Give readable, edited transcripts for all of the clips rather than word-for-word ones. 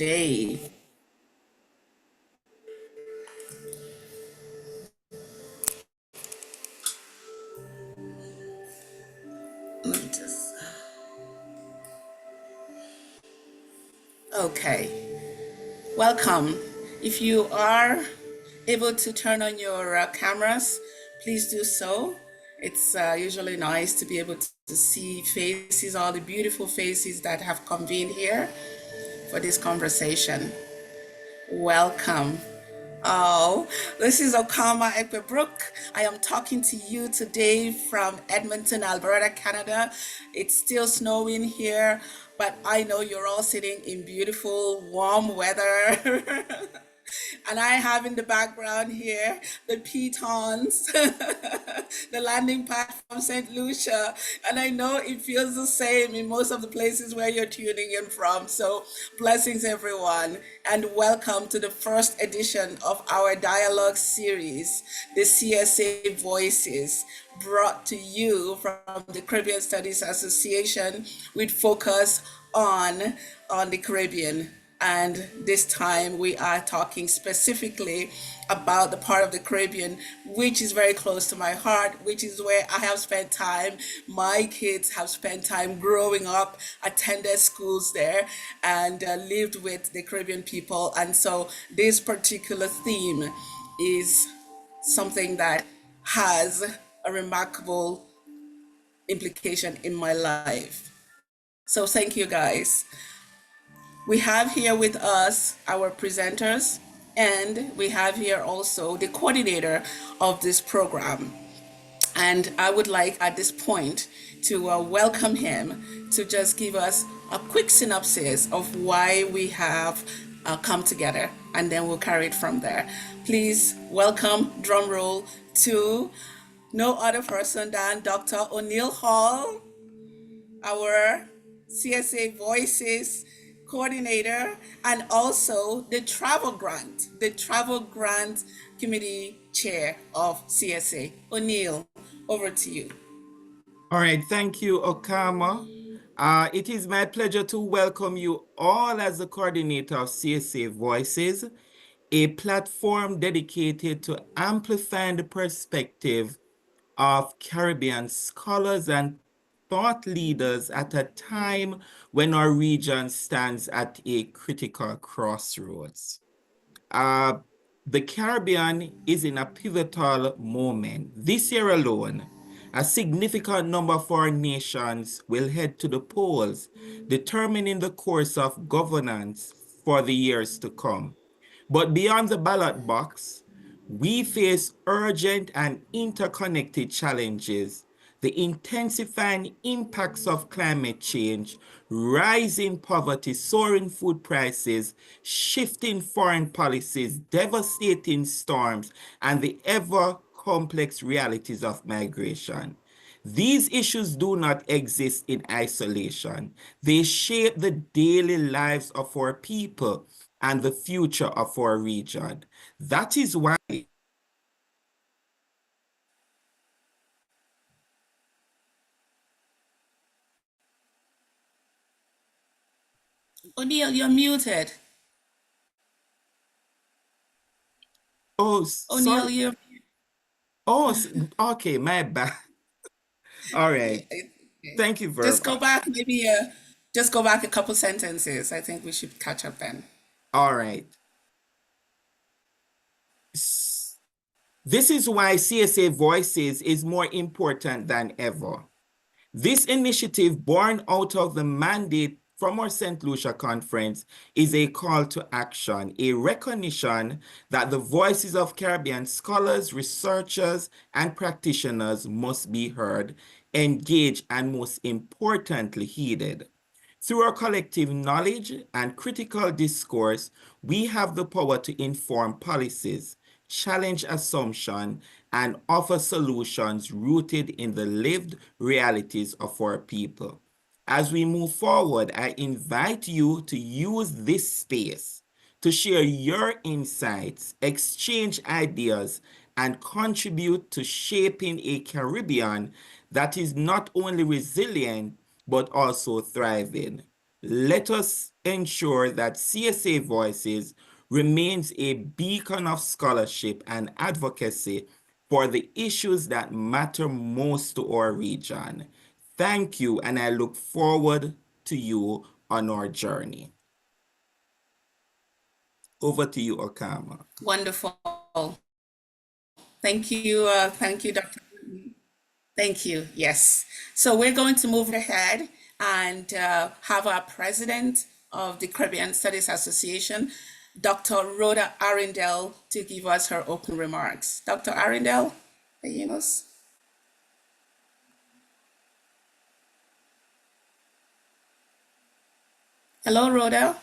today. Okay, welcome. If you are able to turn on your cameras, please do so. It's usually nice to be able to see faces, all the beautiful faces that have convened here for this conversation. Welcome. Oh, this is Okama Ekpe Brook. I am talking to you today from Edmonton, Alberta, Canada. It's still snowing here, but I know you're all sitting in beautiful, warm weather. And I have in the background here the pitons, the landing pad from St. Lucia. And I know it feels the same in most of the places where you're tuning in from. So blessings, everyone, and welcome to the first edition of our dialogue series, the CSA Voices, brought to you from the Caribbean Studies Association with focus on the Caribbean. And this time we are talking specifically about the part of the Caribbean, which is very close to my heart, which is where I have spent time. My kids have spent time growing up, attended schools there, and lived with the Caribbean people. And so this particular theme is something that has a remarkable implication in my life. So thank you, guys. We have here with us our presenters, and we have here also the coordinator of this program. And I would like at this point to welcome him to just give us a quick synopsis of why we have come together, and then we'll carry it from there. Please welcome, drum roll, to no other person than Dr. O'Neill Hall, our CSA Voices coordinator, and also the travel grant committee chair of CSA. O'Neill, over to you. All right, thank you, Okama. It is my pleasure to welcome you all as the coordinator of CSA Voices, a platform dedicated to amplifying the perspective of Caribbean scholars and thought leaders at a time when our region stands at a critical crossroads. The Caribbean is in a pivotal moment. This year alone, a significant number of our nations will head to the polls, determining the course of governance for the years to come. But beyond the ballot box, we face urgent and interconnected challenges: the intensifying impacts of climate change, rising poverty, soaring food prices, shifting foreign policies, devastating storms, and the ever-complex realities of migration. These issues do not exist in isolation. They shape the daily lives of our people and the future of our region. That is why O'Neill, you're muted. O'Neill, sorry. You're... Okay, my bad. All right. Thank you very much. Just go back, maybe just go back a couple sentences. I think we should catch up then. All right. This is why CSA Voices is more important than ever. This initiative, born out of the mandate from our St. Lucia conference, is a call to action, a recognition that the voices of Caribbean scholars, researchers, and practitioners must be heard, engaged, and most importantly, heeded. Through our collective knowledge and critical discourse, we have the power to inform policies, challenge assumptions, and offer solutions rooted in the lived realities of our people. As we move forward, I invite you to use this space to share your insights, exchange ideas, and contribute to shaping a Caribbean that is not only resilient, but also thriving. Let us ensure that CSA Voices remains a beacon of scholarship and advocacy for the issues that matter most to our region. Thank you, and I look forward to you on our journey. Over to you, Okama. Wonderful. Thank you, Dr. Thank you. Yes. So we're going to move ahead and have our president of the Caribbean Studies Association, Dr. Rhoda Arundel, to give us her open remarks. Dr. Arundel, are you with us? Hello, Rhoda.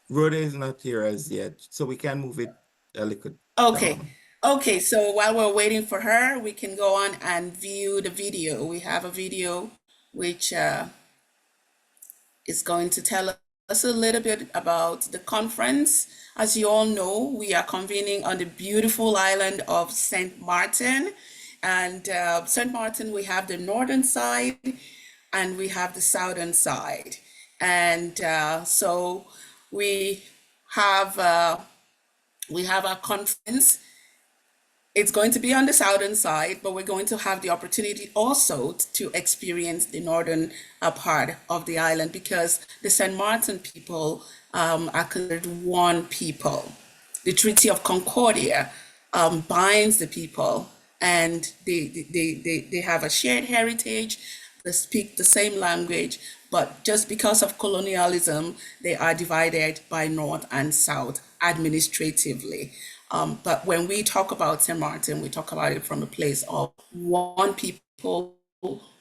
Rhoda is not here as yet, so we can move it a little Okay. down. Okay, so while we're waiting for her, we can go on and view the video. We have a video which is going to tell us a little bit about the conference. As you all know, we are convening on the beautiful island of St. Martin. And St. Martin, we have the northern side and we have the southern side. And so we have our conference. It's going to be on the southern side, but we're going to have the opportunity also to experience the northern part of the island because the St. Martin people are considered one people. The Treaty of Concordia binds the people, and they have a shared heritage. They speak the same language, but just because of colonialism, they are divided by North and South administratively. But when we talk about St. Martin, we talk about it from a place of one people,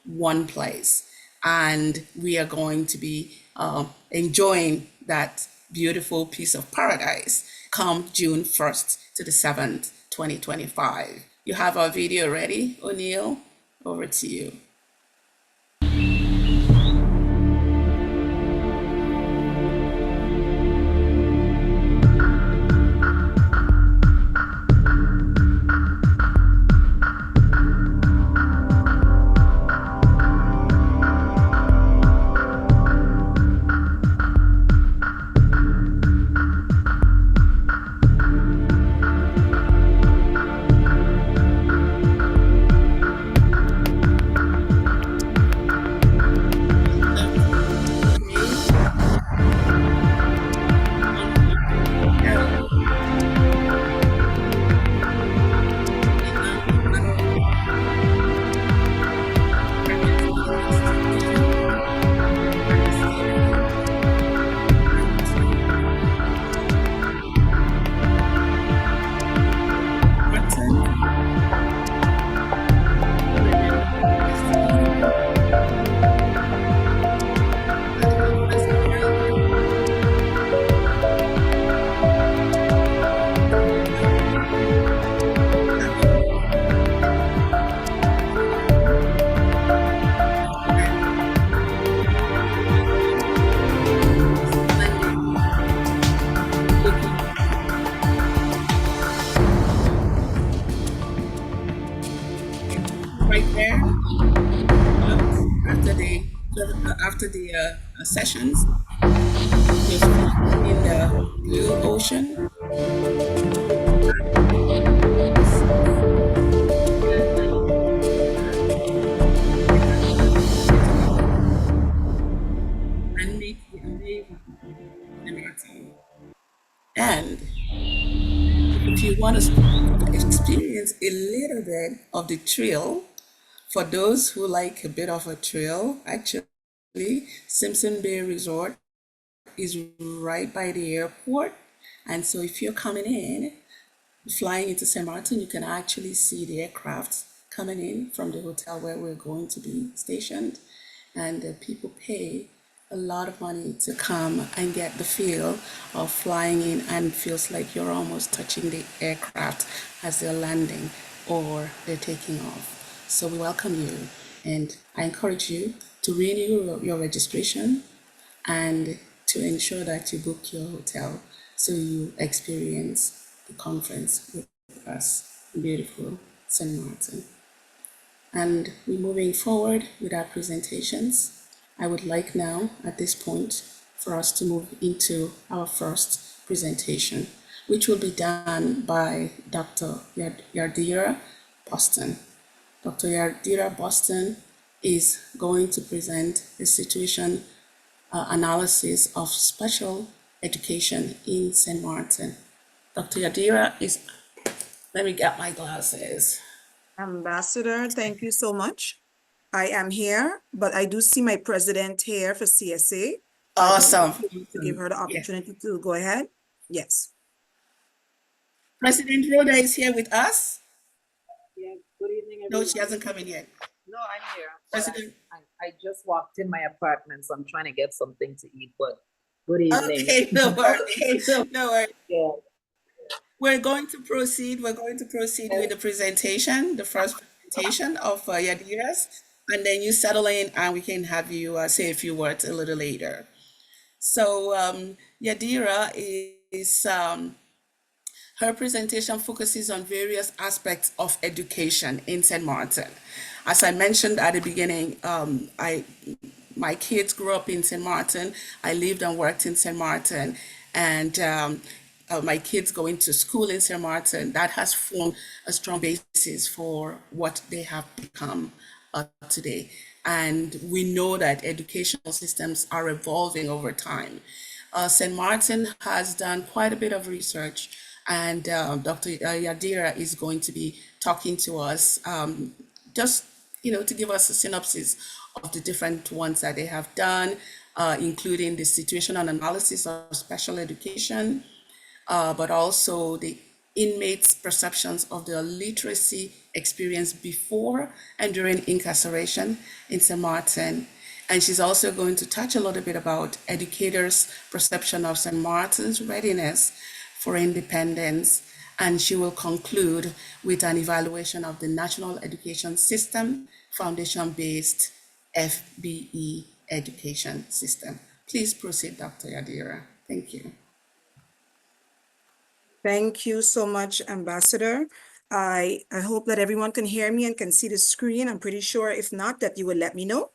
one place. And we are going to be enjoying that beautiful piece of paradise come June 1st to the 7th, 2025. You have our video ready, O'Neill? Over to you. Right there, after the sessions, just in the blue ocean. And meet the amazing Emirati. And if you want to experience a little bit of the thrill, for those who like a bit of a thrill, actually, Simpson Bay Resort is right by the airport. And so if you're coming in, flying into St. Martin, you can actually see the aircraft coming in from the hotel where we're going to be stationed. And people pay a lot of money to come and get the feel of flying in, and feels like you're almost touching the aircraft as they're landing or they're taking off. So we welcome you, and I encourage you to renew your registration and to ensure that you book your hotel so you experience the conference with us in beautiful St. Martin. And we're moving forward with our presentations. I would like now, at this point, for us to move into our first presentation, which will be done by Dr. Yadira Boston. Dr. Yadira Boston is going to present a situation analysis of special education in St. Martin. Dr. Yadira is, let me get my glasses. Ambassador, thank you so much. I am here, but I do see my president here for CSA. Awesome. To give her the opportunity to go ahead. Yes. President Rhoda is here with us. Yeah, good evening, No, everyone. she hasn't come in yet. No, I'm here. President. I just walked in my apartment, so I'm trying to get something to eat, but good evening. Okay, no worries. No worries. Yeah. We're going to proceed. We're going to proceed with the presentation, the first presentation of Yadira's, and then you settle in and we can have you say a few words a little later. So Yadira is, her presentation focuses on various aspects of education in St. Martin. As I mentioned at the beginning, my kids grew up in St. Martin. I lived and worked in St. Martin, and my kids going to school in St. Martin. That has formed a strong basis for what they have become today. And we know that educational systems are evolving over time. St. Martin has done quite a bit of research, and Dr. Yadira is going to be talking to us just, to give us a synopsis of the different ones that they have done, including the situational analysis of special education, but also the inmates' perceptions of their literacy experience before and during incarceration in St. Martin. And she's also going to touch a little bit about educators' perception of St. Martin's readiness for independence. And she will conclude with an evaluation of the National Education System, foundation-based FBE education system. Please proceed, Dr. Yadira. Thank you. Thank you so much, Ambassador. I hope that everyone can hear me and can see the screen. I'm pretty sure if not, that you will let me know.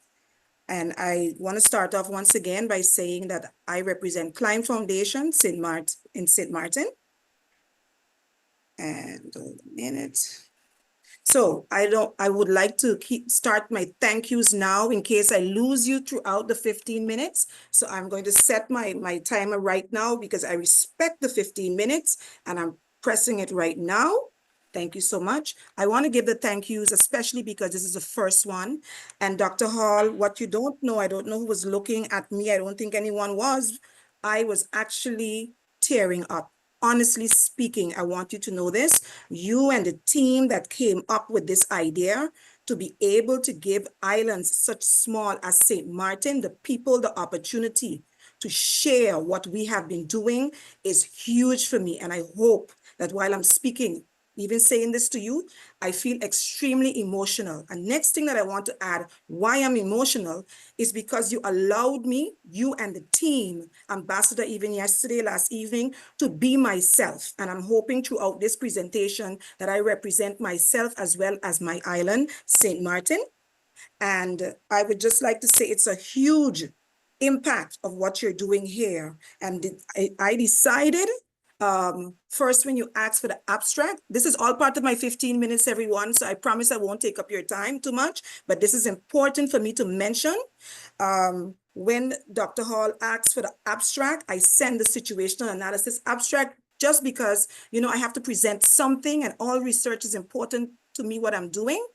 And I want to start off once again by saying that I represent Climb Foundation in St. Martin. And hold a minute. So I would like to start my thank yous now in case I lose you throughout the 15 minutes. So I'm going to set my timer right now because I respect the 15 minutes and I'm pressing it right now. Thank you so much. I want to give the thank yous, especially because this is the first one. And Dr. Hall, what you don't know, I don't know who was looking at me. I don't think anyone was. I was actually tearing up. Honestly speaking, I want you to know this. You and the team that came up with this idea to be able to give islands such small as St. Martin, the people, the opportunity to share what we have been doing is huge for me. And I hope that while I'm speaking, even saying this to you, I feel extremely emotional. And next thing that I want to add, why I'm emotional, is because you allowed me, you and the team, Ambassador, even yesterday, last evening, to be myself. And I'm hoping throughout this presentation that I represent myself as well as my island, St. Martin. And I would just like to say it's a huge impact of what you're doing here. And I decided first, when you asked for the abstract, this is all part of my 15 minutes, everyone. So I promise I won't take up your time too much, but this is important for me to mention. When Dr. Hall asked for the abstract, I send the situational analysis abstract just because, I have to present something and all research is important to me, what I'm doing.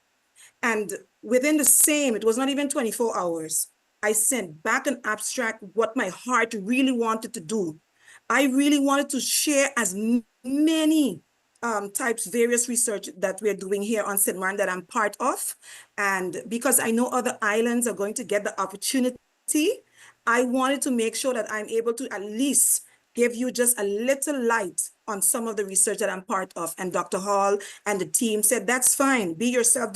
And within the same, it was not even 24 hours. I sent back an abstract, what my heart really wanted to do. I really wanted to share as many various research that we're doing here on St. Martin that I'm part of. And because I know other islands are going to get the opportunity, I wanted to make sure that I'm able to at least give you just a little light on some of the research that I'm part of. And Dr. Hall and the team said, that's fine, be yourself,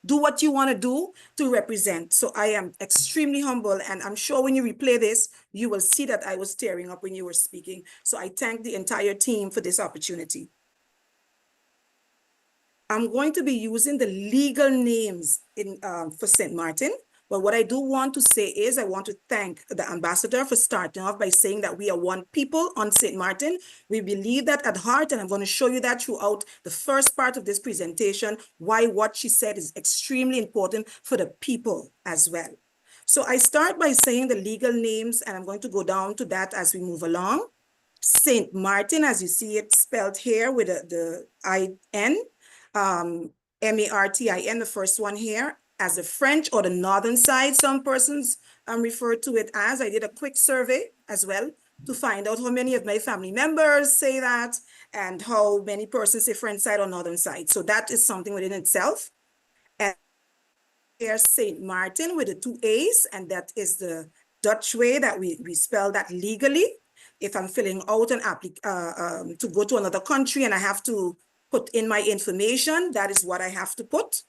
do what you want to do to represent. So I am extremely humble, and I'm sure when you replay this, you will see that I was tearing up when you were speaking. So I thank the entire team for this opportunity. I'm going to be using the legal names for St. Martin. But what I do want to say is I want to thank the ambassador for starting off by saying that we are one people on St. Martin. We believe that at heart, and I'm going to show you that throughout the first part of this presentation, why what she said is extremely important for the people as well. So I start by saying the legal names, and I'm going to go down to that as we move along. St. Martin, as you see it spelled here with the I-N, M-A-R-T-I-N, the first one here, as the French or the northern side, some persons refer to it as. I did a quick survey as well to find out how many of my family members say that and how many persons say French side or northern side. So that is something within itself. And there's St. Martin with the two A's, and that is the Dutch way that we spell that legally. If I'm filling out an application to go to another country and I have to put in my information, that is what I have to put.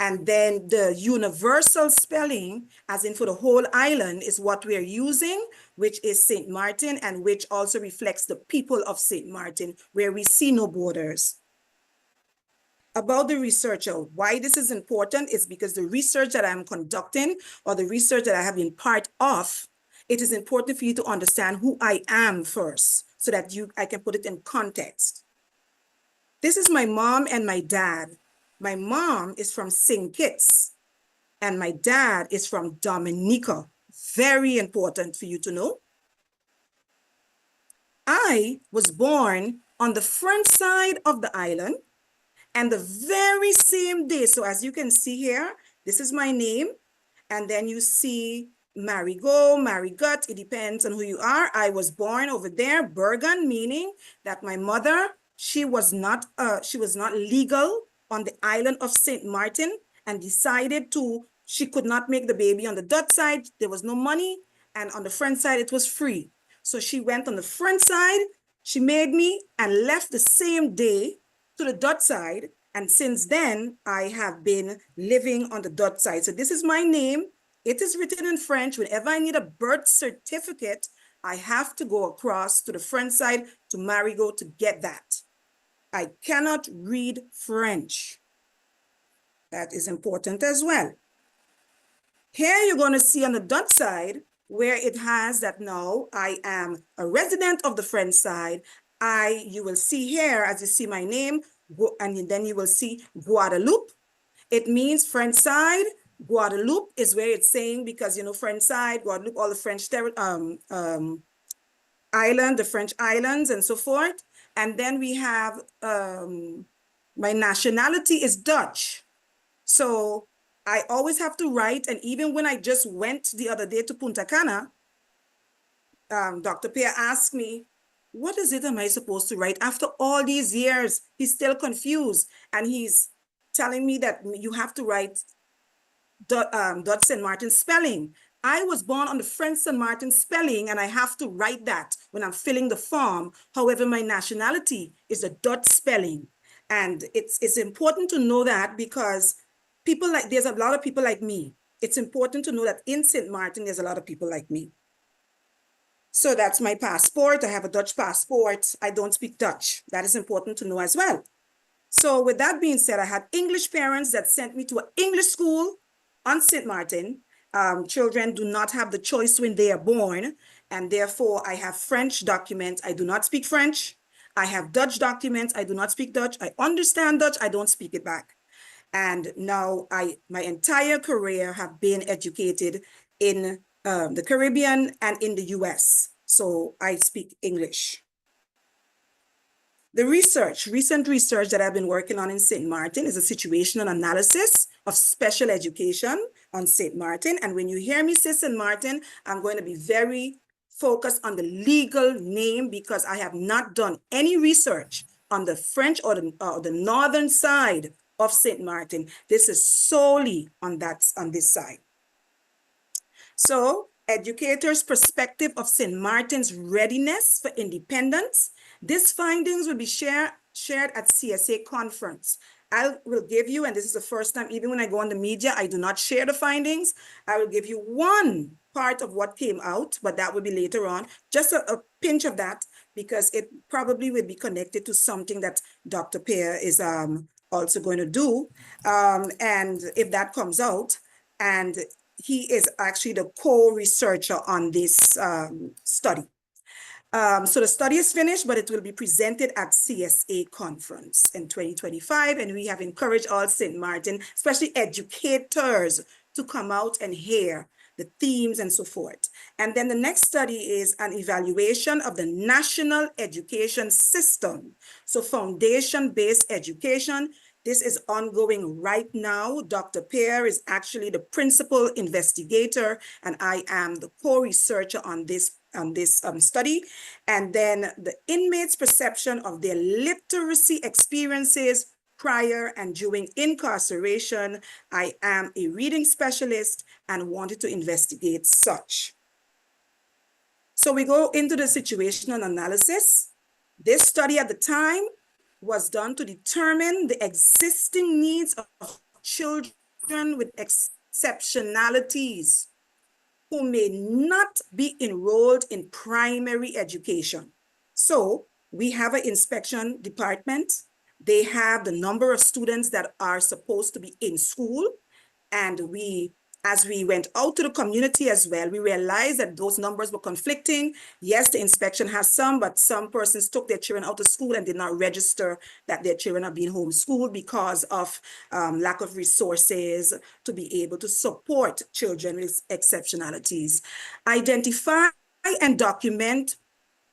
And then the universal spelling, as in for the whole island, is what we're using, which is St. Martin, and which also reflects the people of St. Martin, where we see no borders. About the researcher, why this is important is because the research that I'm conducting or the research that I have been part of, it is important for you to understand who I am first so that I can put it in context. This is my mom and my dad. My mom is from St. Kitts and my dad is from Dominica. Very important for you to know. I was born on the French side of the island. And the very same day, so as you can see here, this is my name. And then you see Marigot, Marigot, it depends on who you are. I was born over there, Bergen, meaning that my mother, she was not legal on the island of St. Martin and decided she could not make the baby on the Dutch side. There was no money. And on the French side, it was free. So she went on the French side, she made me and left the same day to the Dutch side. And since then, I have been living on the Dutch side. So this is my name. It is written in French. Whenever I need a birth certificate, I have to go across to the French side to Marigot to get that. I cannot read French. That is important as well. Here you're going to see on the Dutch side where it has that now I am a resident of the French side. You will see here, as you see my name, and then you will see Guadeloupe. It means French side. Guadeloupe is where it's saying, because, you know, French side, Guadeloupe, all the French island, the French islands and so forth. And then we have, my nationality is Dutch. So I always have to write. And even when I just went the other day to Punta Cana, Dr. Pierre asked me, what is it am I supposed to write? After all these years, he's still confused. And he's telling me that you have to write Dutch St. Martin spelling. I was born on the French St. Martin spelling, and I have to write that when I'm filling the form. However, my nationality is a Dutch spelling. And it's important to know that, because there's a lot of people like me. It's important to know that in St. Martin, there's a lot of people like me. So that's my passport. I have a Dutch passport. I don't speak Dutch. That is important to know as well. So with that being said, I had English parents that sent me to an English school on St. Martin. Children do not have the choice when they are born. And therefore, I have French documents. I do not speak French. I have Dutch documents. I do not speak Dutch. I understand Dutch. I don't speak it back. And now my entire career have been educated in the Caribbean and in the US. So I speak English. The recent research that I've been working on in St. Martin is a situational analysis of special education on St. Martin. And when you hear me say St. Martin, I'm going to be very focused on the legal name, because I have not done any research on the French or the northern side of St. Martin. This is solely on this side. So, educators' perspective of St. Martin's readiness for independence. These findings will be shared at CSA conference. I will give you, and this is the first time, even when I go on the media, I do not share the findings. I will give you one part of what came out, but that will be later on. Just a pinch of that, because it probably will be connected to something that Dr. Pierre is also going to do. And if that comes out, and he is actually the co-researcher on this study. So the study is finished, but it will be presented at CSA conference in 2025. And we have encouraged all St. Martin, especially educators, to come out and hear the themes and so forth. And then the next study is an evaluation of the national education system. So foundation-based education. This is ongoing right now. Dr. Pierre is actually the principal investigator, and I am the co-researcher on this study. And then the inmates' perception of their literacy experiences prior and during incarceration. I am a reading specialist and wanted to investigate such. So we go into the situational analysis. This study at the time was done to determine the existing needs of children with exceptionalities who may not be enrolled in primary education. So we have an inspection department. They have the number of students that are supposed to be in school. And as we went out to the community as well, we realized that those numbers were conflicting. Yes, the inspection has some, but some persons took their children out of school and did not register that their children are being homeschooled because of lack of resources to be able to support children with exceptionalities. Identify and document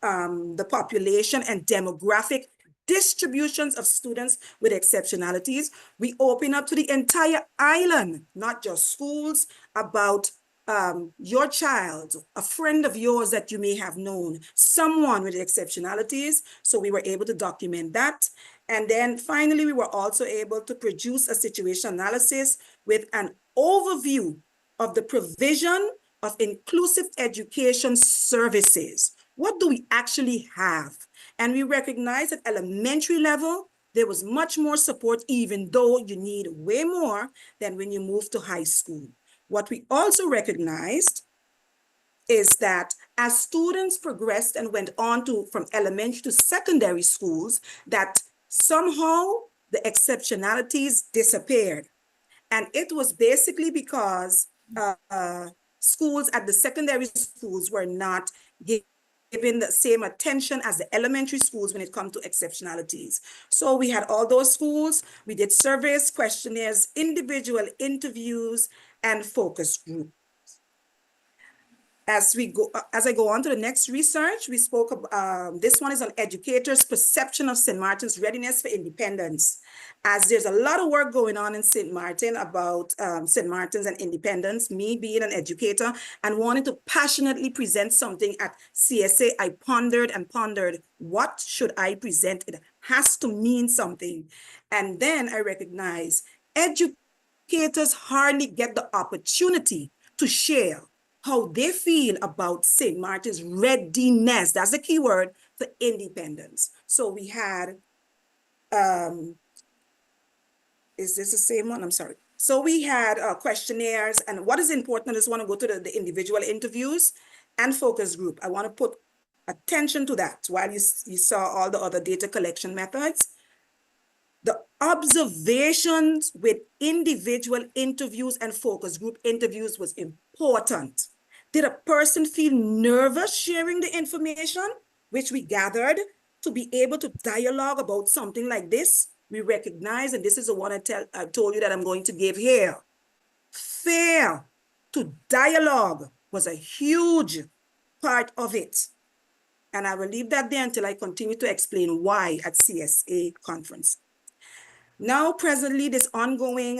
the population and demographic distributions of students with exceptionalities. We open up to the entire island, not just schools, about your child, a friend of yours that you may have known, someone with exceptionalities. So we were able to document that. And then finally, we were also able to produce a situation analysis with an overview of the provision of inclusive education services. What do we actually have? And we recognize at elementary level, there was much more support, even though you need way more than when you move to high school. What we also recognized is that as students progressed and went on from elementary to secondary schools, that somehow the exceptionalities disappeared. And it was basically because schools at the secondary schools were not given the same attention as the elementary schools when it comes to exceptionalities. So we had all those schools, we did surveys, questionnaires, individual interviews, and focus group. As I go on to the next research, we spoke of, this one is on educators' perception of St. Martin's readiness for independence. As there's a lot of work going on in St. Martin about St. Martin's and independence, me being an educator and wanting to passionately present something at CSA, I pondered and pondered, what should I present? It has to mean something. And then I recognize educators hardly get the opportunity to share how they feel about St. Martin's readiness, that's the key word, for independence. So we had, is this the same one? I'm sorry. So we had questionnaires, and what is important, I just want to go to the individual interviews and focus group. I want to put attention to that while you saw all the other data collection methods. The observations with individual interviews and focus group interviews was important. Did a person feel nervous sharing the information, which we gathered to be able to dialogue about something like this? We recognize, and this is the one I told you that I'm going to give here. Fair to dialogue was a huge part of it. And I will leave that there until I continue to explain why at CSA conference. Now, presently, this ongoing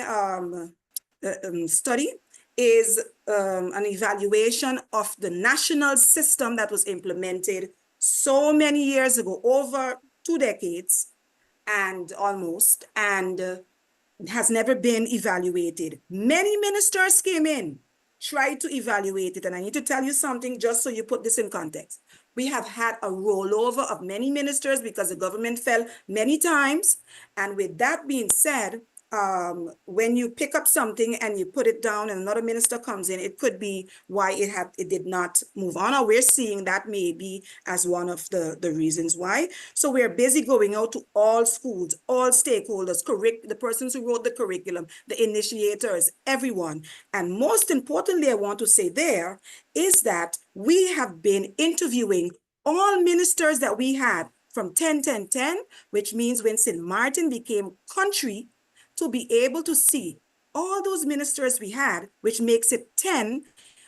study is an evaluation of the national system that was implemented so many years ago, over 2 decades and almost, and has never been evaluated. Many ministers came in, tried to evaluate it, and I need to tell you something just so you put this in context. We have had a rollover of many ministers because the government fell many times. And with that being said, when you pick up something and you put it down and another minister comes in, it could be why it did not move on, or we're seeing that maybe as one of the reasons why. So we're busy going out to all schools, all stakeholders, the persons who wrote the curriculum, the initiators, everyone. And most importantly, I want to say there is that we have been interviewing all ministers that we had from 10-10-10, which means when St. Martin became country, to be able to see all those ministers we had, which makes it 10.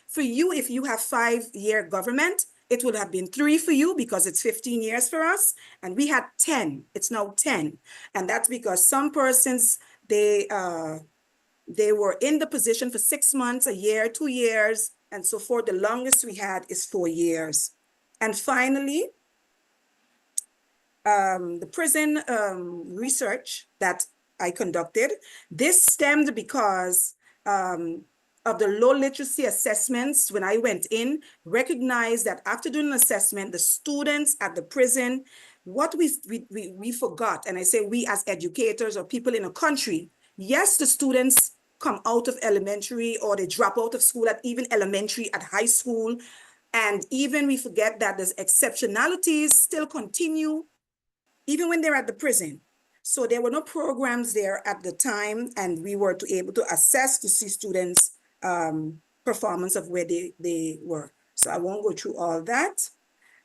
For you, if you have 5-year government, it would have been 3 for you because it's 15 years for us. And we had 10. It's now 10. And that's because some persons, they were in the position for 6 months, a year, 2 years, and so forth. The longest we had is 4 years. And finally, the prison research that I conducted, this stemmed because of the low literacy assessments. When I went in, recognized that after doing an assessment, the students at the prison, what we forgot, and I say we as educators or people in a country, yes, the students come out of elementary or they drop out of school at even elementary, at high school, and even we forget that there's exceptionalities still continue even when they're at the prison. So there were no programs there at the time, and we were able to assess to see students' performance of where they were. So I won't go through all that.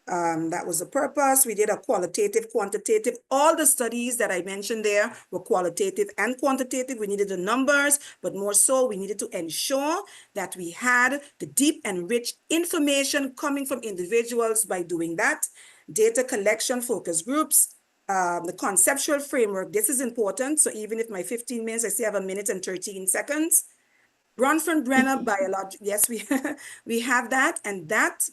That was the purpose. We did a qualitative, quantitative. All the studies that I mentioned there were qualitative and quantitative. We needed the numbers, but more so, we needed to ensure that we had the deep and rich information coming from individuals by doing that. Data collection, focus groups, the conceptual framework. This is important. So even if my 15 minutes, I still have 1 minute and 13 seconds. Bronfenbrenner biology. Yes, we have that. And that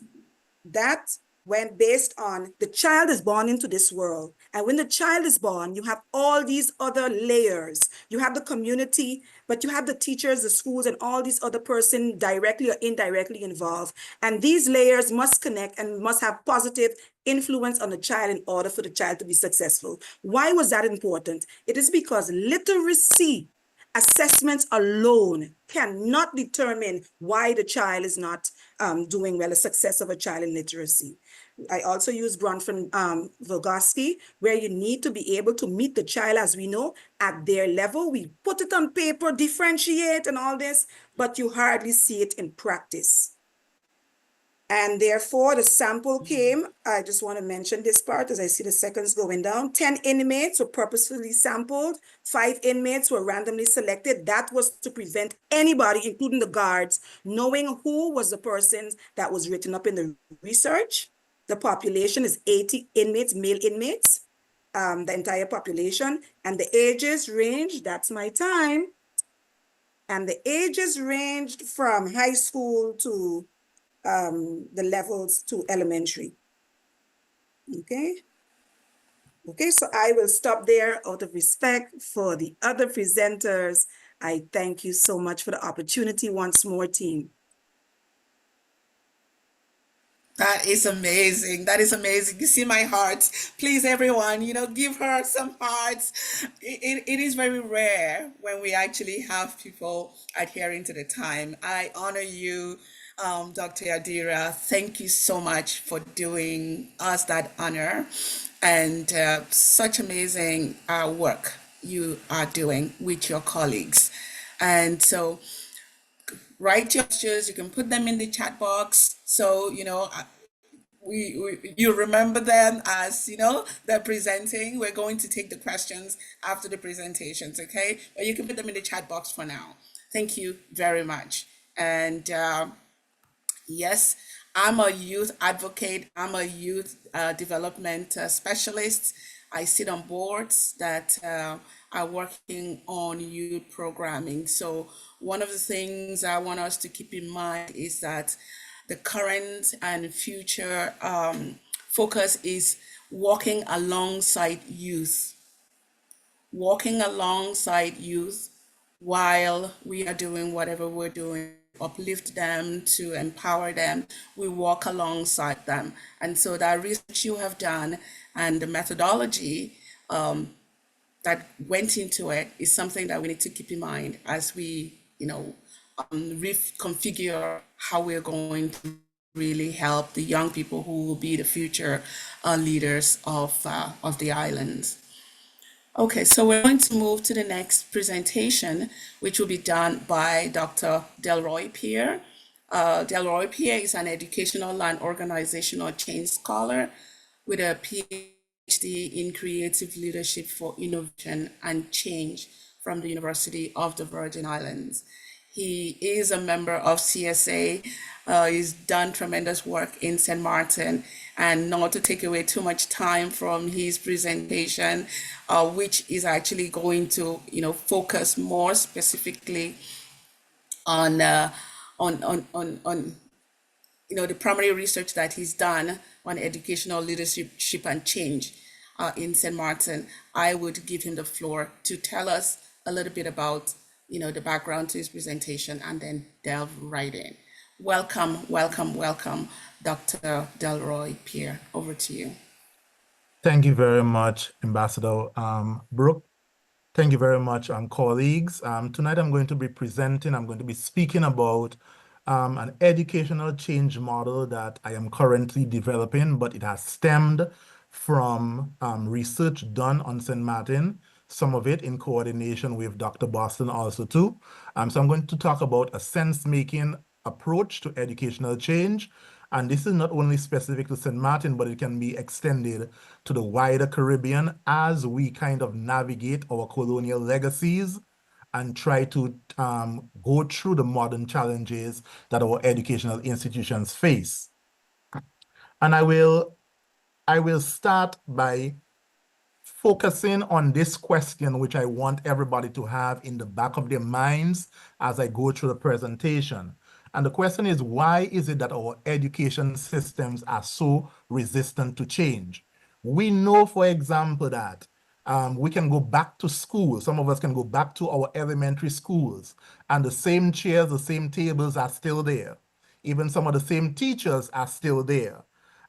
when based on the child is born into this world. And when the child is born, you have all these other layers. You have the community, but you have the teachers, the schools, and all these other persons directly or indirectly involved. And these layers must connect and must have positive influence on the child in order for the child to be successful. Why was that important? It is because literacy assessments alone cannot determine why the child is not doing well, the success of a child in literacy. I also use Vygotsky, where you need to be able to meet the child, as we know, at their level. We put it on paper, differentiate and all this, but you hardly see it in practice. And therefore, the sample came, I just want to mention this part as I see the seconds going down. 10 inmates were purposefully sampled. 5 inmates were randomly selected. That was to prevent anybody, including the guards, knowing who was the person that was written up in the research. The population is 80 inmates, male inmates, the entire population. And the ages range, that's my time. And the ages ranged from high school to the levels to elementary. Okay, so I will stop there out of respect for the other presenters. I thank you so much for the opportunity once more, team. That is amazing. That is amazing. You see my hearts. Please, everyone, give her some hearts. It is very rare when we actually have people adhering to the time. I honor you, Dr. Yadira. Thank you so much for doing us that honor, and such amazing work you are doing with your colleagues. And so write your questions. You can put them in the chat box. So, you remember them as, they're presenting. We're going to take the questions after the presentations, okay? But you can put them in the chat box for now. Thank you very much. And yes, I'm a youth advocate. I'm a youth development specialist. I sit on boards that are working on youth programming. So one of the things I want us to keep in mind is that the current and future focus is walking alongside youth while we are doing whatever we're doing, uplift them, to empower them. We walk alongside them. And so that research you have done and the methodology that went into it is something that we need to keep in mind as we, reconfigure how we're going to really help the young people who will be the future leaders of the islands. Okay, so we're going to move to the next presentation, which will be done by Dr. Delroy Pierre. Delroy Pierre is an educational and organizational change scholar with a PhD in creative leadership for innovation and change from the University of the Virgin Islands. He is a member of CSA. He's done tremendous work in St. Martin. And not to take away too much time from his presentation, which is actually going to, focus more specifically on the primary research that he's done on educational leadership and change in St. Martin. I would give him the floor to tell us a little bit about, the background to his presentation and then delve right in. Welcome, welcome, welcome, Dr. Delroy Pierre. Over to you. Thank you very much, Ambassador Brook. Thank you very much, colleagues. Tonight I'm going to be speaking about an educational change model that I am currently developing, but it has stemmed from research done on St. Martin, some of it in coordination with Dr. Boston also too. So I'm going to talk about a sense-making approach to educational change. And this is not only specific to St. Martin, but it can be extended to the wider Caribbean as we kind of navigate our colonial legacies and try to go through the modern challenges that our educational institutions face. And I will start by focusing on this question, which I want everybody to have in the back of their minds as I go through the presentation. And the question is, why is it that our education systems are so resistant to change? We know, for example, that we can go back to school. Some of us can go back to our elementary schools, and the same chairs, the same tables are still there. Even some of the same teachers are still there.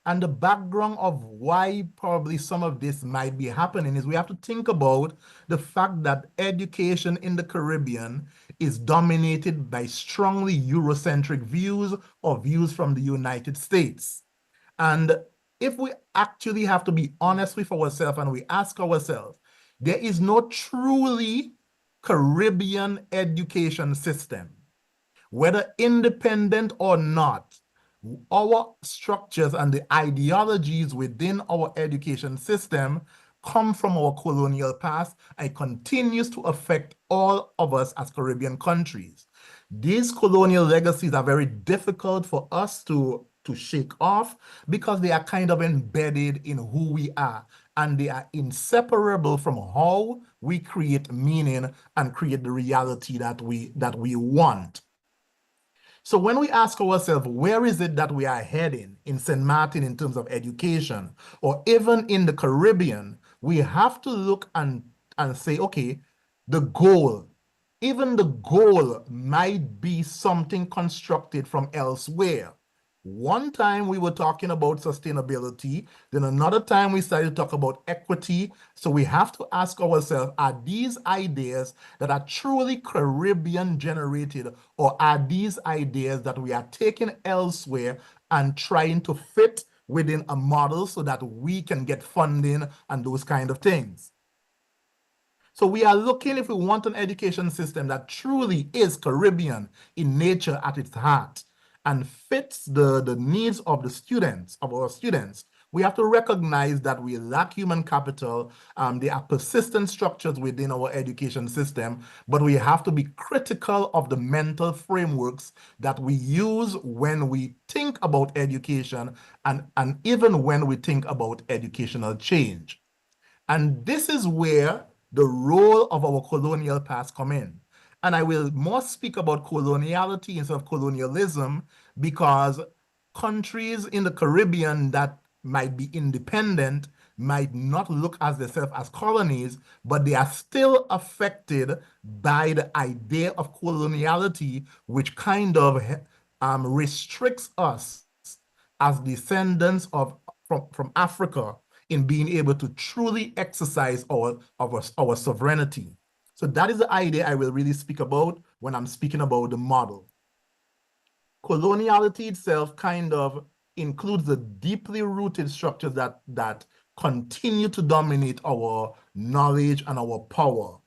And the background of why probably some of this might be happening is we have to think about the fact that education in the Caribbean is dominated by strongly Eurocentric views or views from the United States. And if we actually have to be honest with ourselves and we ask ourselves, there is no truly Caribbean education system, whether independent or not. Our structures and the ideologies within our education system come from our colonial past and continues to affect all of us as Caribbean countries. These colonial legacies are very difficult for us to shake off because they are kind of embedded in who we are, and they are inseparable from how we create meaning and create the reality that we want. So when we ask ourselves, where is it that we are heading in St. Martin in terms of education, or even in the Caribbean, we have to look and say, okay, the goal, even the goal might be something constructed from elsewhere. One time we were talking about sustainability, then another time we started to talk about equity. So we have to ask ourselves, are these ideas that are truly Caribbean generated, or are these ideas that we are taking elsewhere and trying to fit within a model so that we can get funding and those kind of things? So we are looking, if we want an education system that truly is Caribbean in nature at its heart and fits the needs of the students, of our students, we have to recognize that we lack human capital. There are persistent structures within our education system, but we have to be critical of the mental frameworks that we use when we think about education and even when we think about educational change. And this is where the role of our colonial past come in. And I will more speak about coloniality instead of colonialism, because countries in the Caribbean that might be independent might not look as themselves as colonies, but they are still affected by the idea of coloniality, which kind of restricts us as descendants from Africa in being able to truly exercise our sovereignty. So that is the idea I will really speak about when I'm speaking about the model. Coloniality itself kind of includes the deeply rooted structures that continue to dominate our knowledge and our power.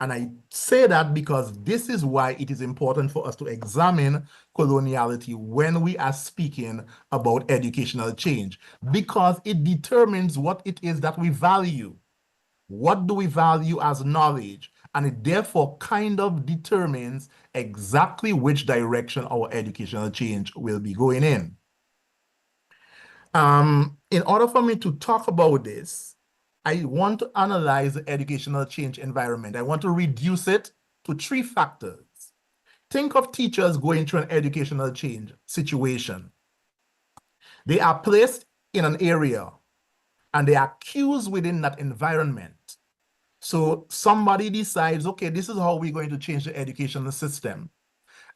And I say that because this is why it is important for us to examine coloniality when we are speaking about educational change, because it determines what it is that we value. What do we value as knowledge? And it therefore kind of determines exactly which direction our educational change will be going in. In order for me to talk about this, I want to analyze the educational change environment. I want to reduce it to 3 factors. Think of teachers going through an educational change situation. They are placed in an area and they are cues within that environment. So somebody decides, okay, this is how we're going to change the educational system.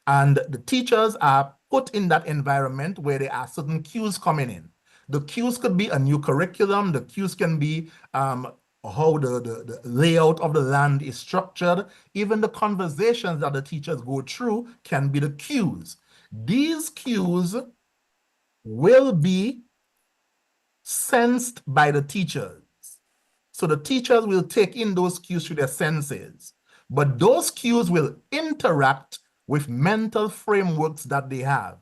And the teachers are put in that environment where there are certain cues coming in. The cues could be a new curriculum. The cues can be how the layout of the land is structured. Even the conversations that the teachers go through can be the cues. These cues will be sensed by the teachers. So the teachers will take in those cues through their senses, but those cues will interact with mental frameworks that they have.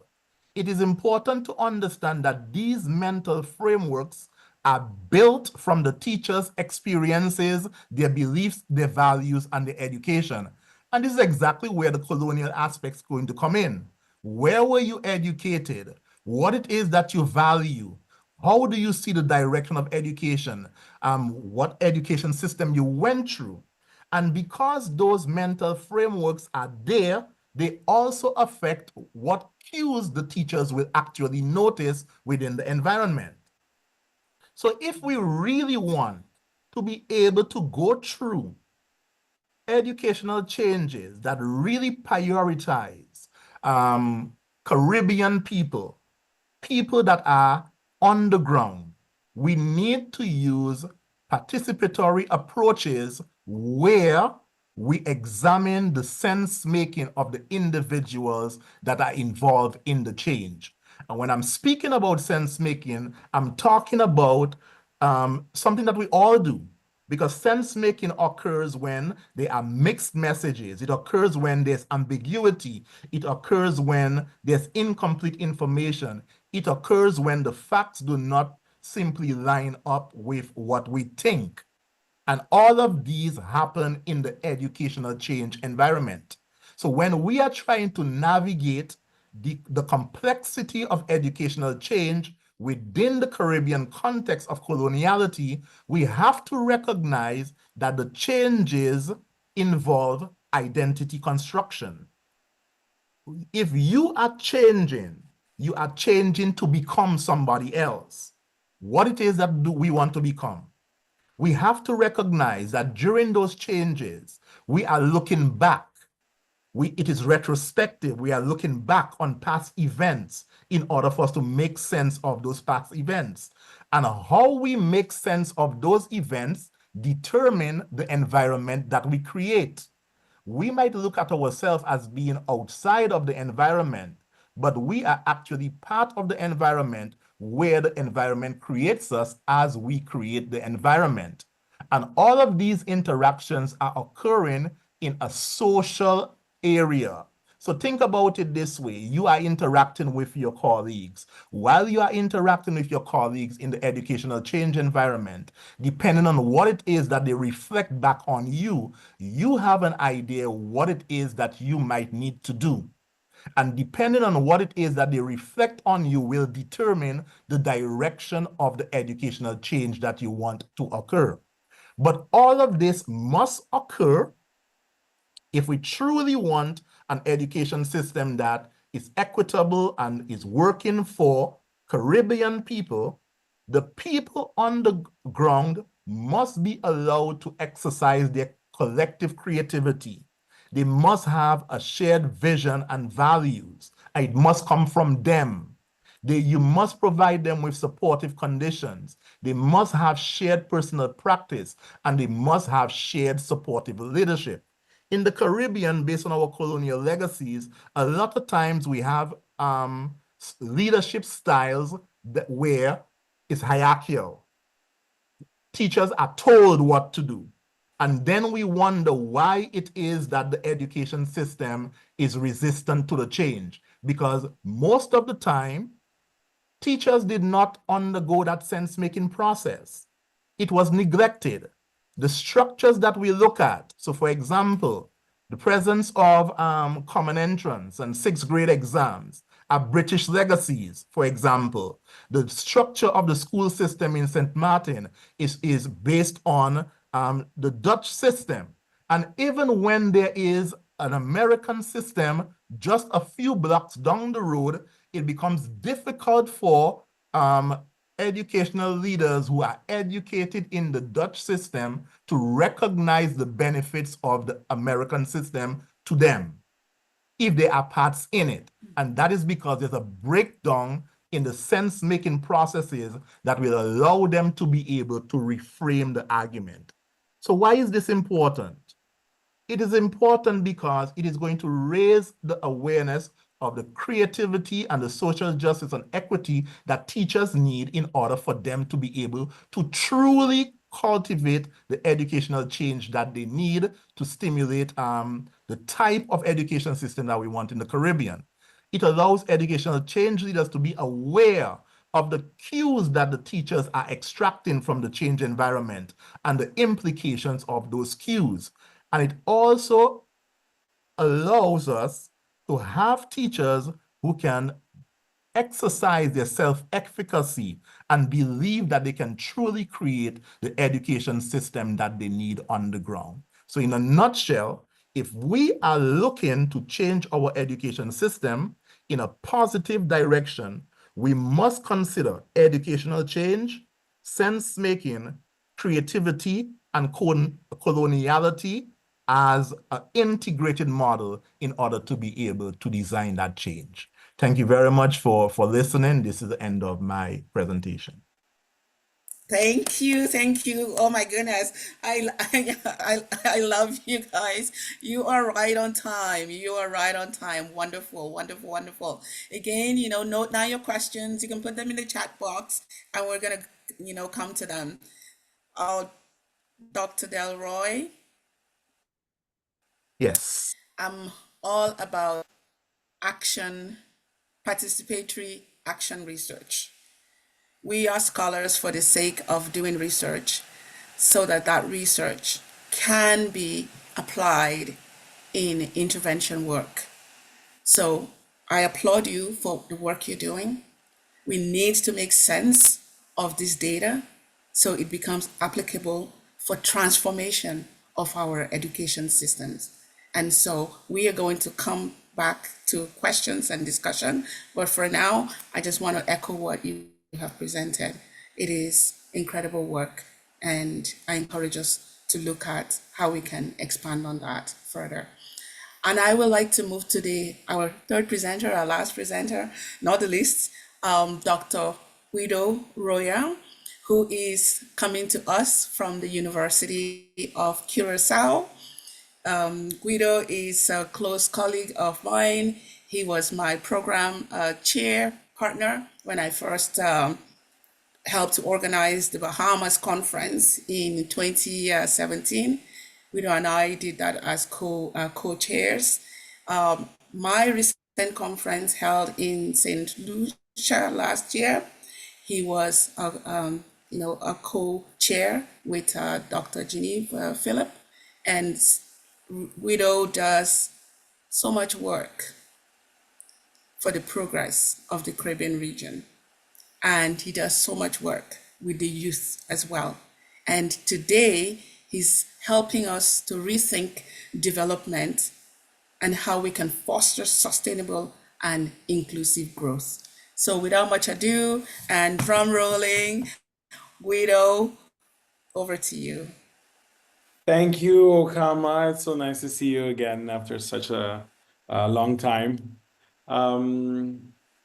It is important to understand that these mental frameworks are built from the teachers' experiences, their beliefs, their values, and their education. And this is exactly where the colonial aspects are going to come in. Where were you educated? What it is that you value? How do you see the direction of education? What education system you went through? And because those mental frameworks are there, they also affect what cues the teachers will actually notice within the environment. So if we really want to be able to go through educational changes that really prioritize Caribbean people, people that are on the ground, we need to use participatory approaches where we examine the sense making of the individuals that are involved in the change. And when I'm speaking about sense making, I'm talking about something that we all do, because sense making occurs when there are mixed messages. It occurs when there's ambiguity. It occurs when there's incomplete information. It occurs when the facts do not simply line up with what we think. And all of these happen in the educational change environment. So when we are trying to navigate the complexity of educational change within the Caribbean context of coloniality, we have to recognize that the changes involve identity construction. If you are changing to become somebody else. What it is that do we want to become? We have to recognize that during those changes, we are looking back. It is retrospective. We are looking back on past events in order for us to make sense of those past events. And how we make sense of those events determine the environment that we create. We might look at ourselves as being outside of the environment, but we are actually part of the environment where the environment creates us as we create the environment. And all of these interactions are occurring in a social area. So think about it this way. You are interacting with your colleagues. While you are interacting with your colleagues in the educational change environment, depending on what it is that they reflect back on you, you have an idea what it is that you might need to do. And depending on what it is that they reflect on you will determine the direction of the educational change that you want to occur. But all of this must occur if we truly want an education system that is equitable and is working for Caribbean people. The people on the ground must be allowed to exercise their collective creativity. They must have a shared vision and values. It must come from them. You must provide them with supportive conditions. They must have shared personal practice, and they must have shared supportive leadership. In the Caribbean, based on our colonial legacies, a lot of times we have leadership styles where it's hierarchical. Teachers are told what to do. And then we wonder why it is that the education system is resistant to the change. Because most of the time, teachers did not undergo that sense-making process. It was neglected. The structures that we look at, so for example, the presence of common entrance and sixth grade exams are British legacies, for example. The structure of the school system in St. Martin is based on the Dutch system. And even when there is an American system just a few blocks down the road, it becomes difficult for educational leaders who are educated in the Dutch system to recognize the benefits of the American system to them, if they are parts in it. And that is because there's a breakdown in the sense-making processes that will allow them to be able to reframe the argument. So why is this important? It is important because it is going to raise the awareness of the creativity and the social justice and equity that teachers need in order for them to be able to truly cultivate the educational change that they need to stimulate the type of education system that we want in the Caribbean. It allows educational change leaders to be aware of the cues that the teachers are extracting from the change environment and the implications of those cues. And it also allows us to have teachers who can exercise their self-efficacy and believe that they can truly create the education system that they need on the ground. So in a nutshell, if we are looking to change our education system in a positive direction, we must consider educational change, sense-making, creativity, and coloniality as an integrated model in order to be able to design that change. Thank you very much for listening. This is the end of my presentation. Thank you, thank you. Oh my goodness, I love you guys. You are right on time. You are right on time. Wonderful, wonderful, wonderful. Again, note down your questions. You can put them in the chat box, and we're gonna, come to them. Dr. Delroy. Yes. I'm all about participatory action research. We are scholars for the sake of doing research so that research can be applied in intervention work. So I applaud you for the work you're doing. We need to make sense of this data so it becomes applicable for transformation of our education systems. And so we are going to come back to questions and discussion. But for now, I just want to echo what you have presented. It is incredible work, and I encourage us to look at how we can expand on that further. And I would like to move to our third presenter, our last presenter, not the least, Dr. Guido Rojer, who is coming to us from the University of Curacao. Guido is a close colleague of mine. He was my program chair partner when I first helped to organize the Bahamas conference in 2017. Guido and I did that as co-chairs. My recent conference held in St. Lucia last year, he was a co-chair with Dr. Genevieve Phillip, and Guido does so much work for the progress of the Caribbean region. And he does so much work with the youth as well. And today, he's helping us to rethink development and how we can foster sustainable and inclusive growth. So without much ado and drum rolling, Guido, over to you. Thank you, Okama. It's so nice to see you again after such a long time.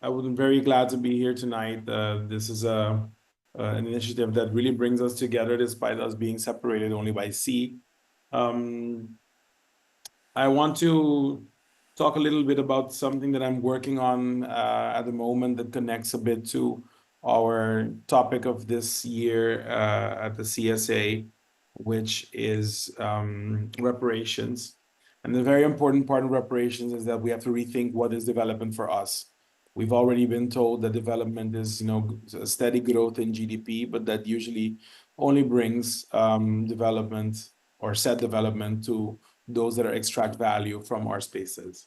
I'm very glad to be here tonight. This is an initiative that really brings us together despite us being separated only by sea. I want to talk a little bit about something that I'm working on at the moment that connects a bit to our topic of this year at the CSA, which is reparations. And the very important part of reparations is that we have to rethink what is development for us. We've already been told that development is, a steady growth in GDP, but that usually only brings development or said development to those that extract value from our spaces.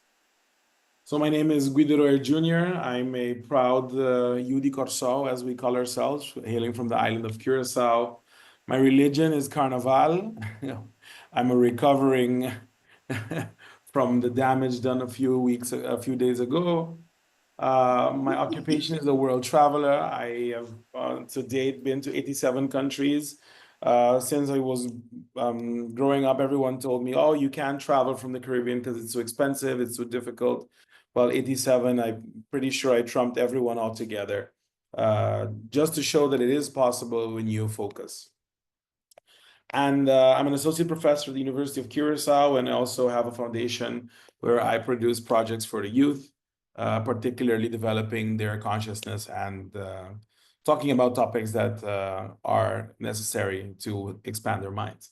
So my name is Guido Rojer Jr. I'm a proud Yudi Corso, as we call ourselves, hailing from the island of Curacao. My religion is Carnaval. I'm a recovering from the damage done a few days ago. My occupation is a world traveler. I have to date been to 87 countries. Since I was growing up, everyone told me, oh, you can't travel from the Caribbean because it's so expensive, it's so difficult. Well, 87, I'm pretty sure I trumped everyone altogether, just to show that it is possible when you focus. And I'm an associate professor at the University of Curacao, and I also have a foundation where I produce projects for the youth, particularly developing their consciousness and talking about topics that are necessary to expand their minds.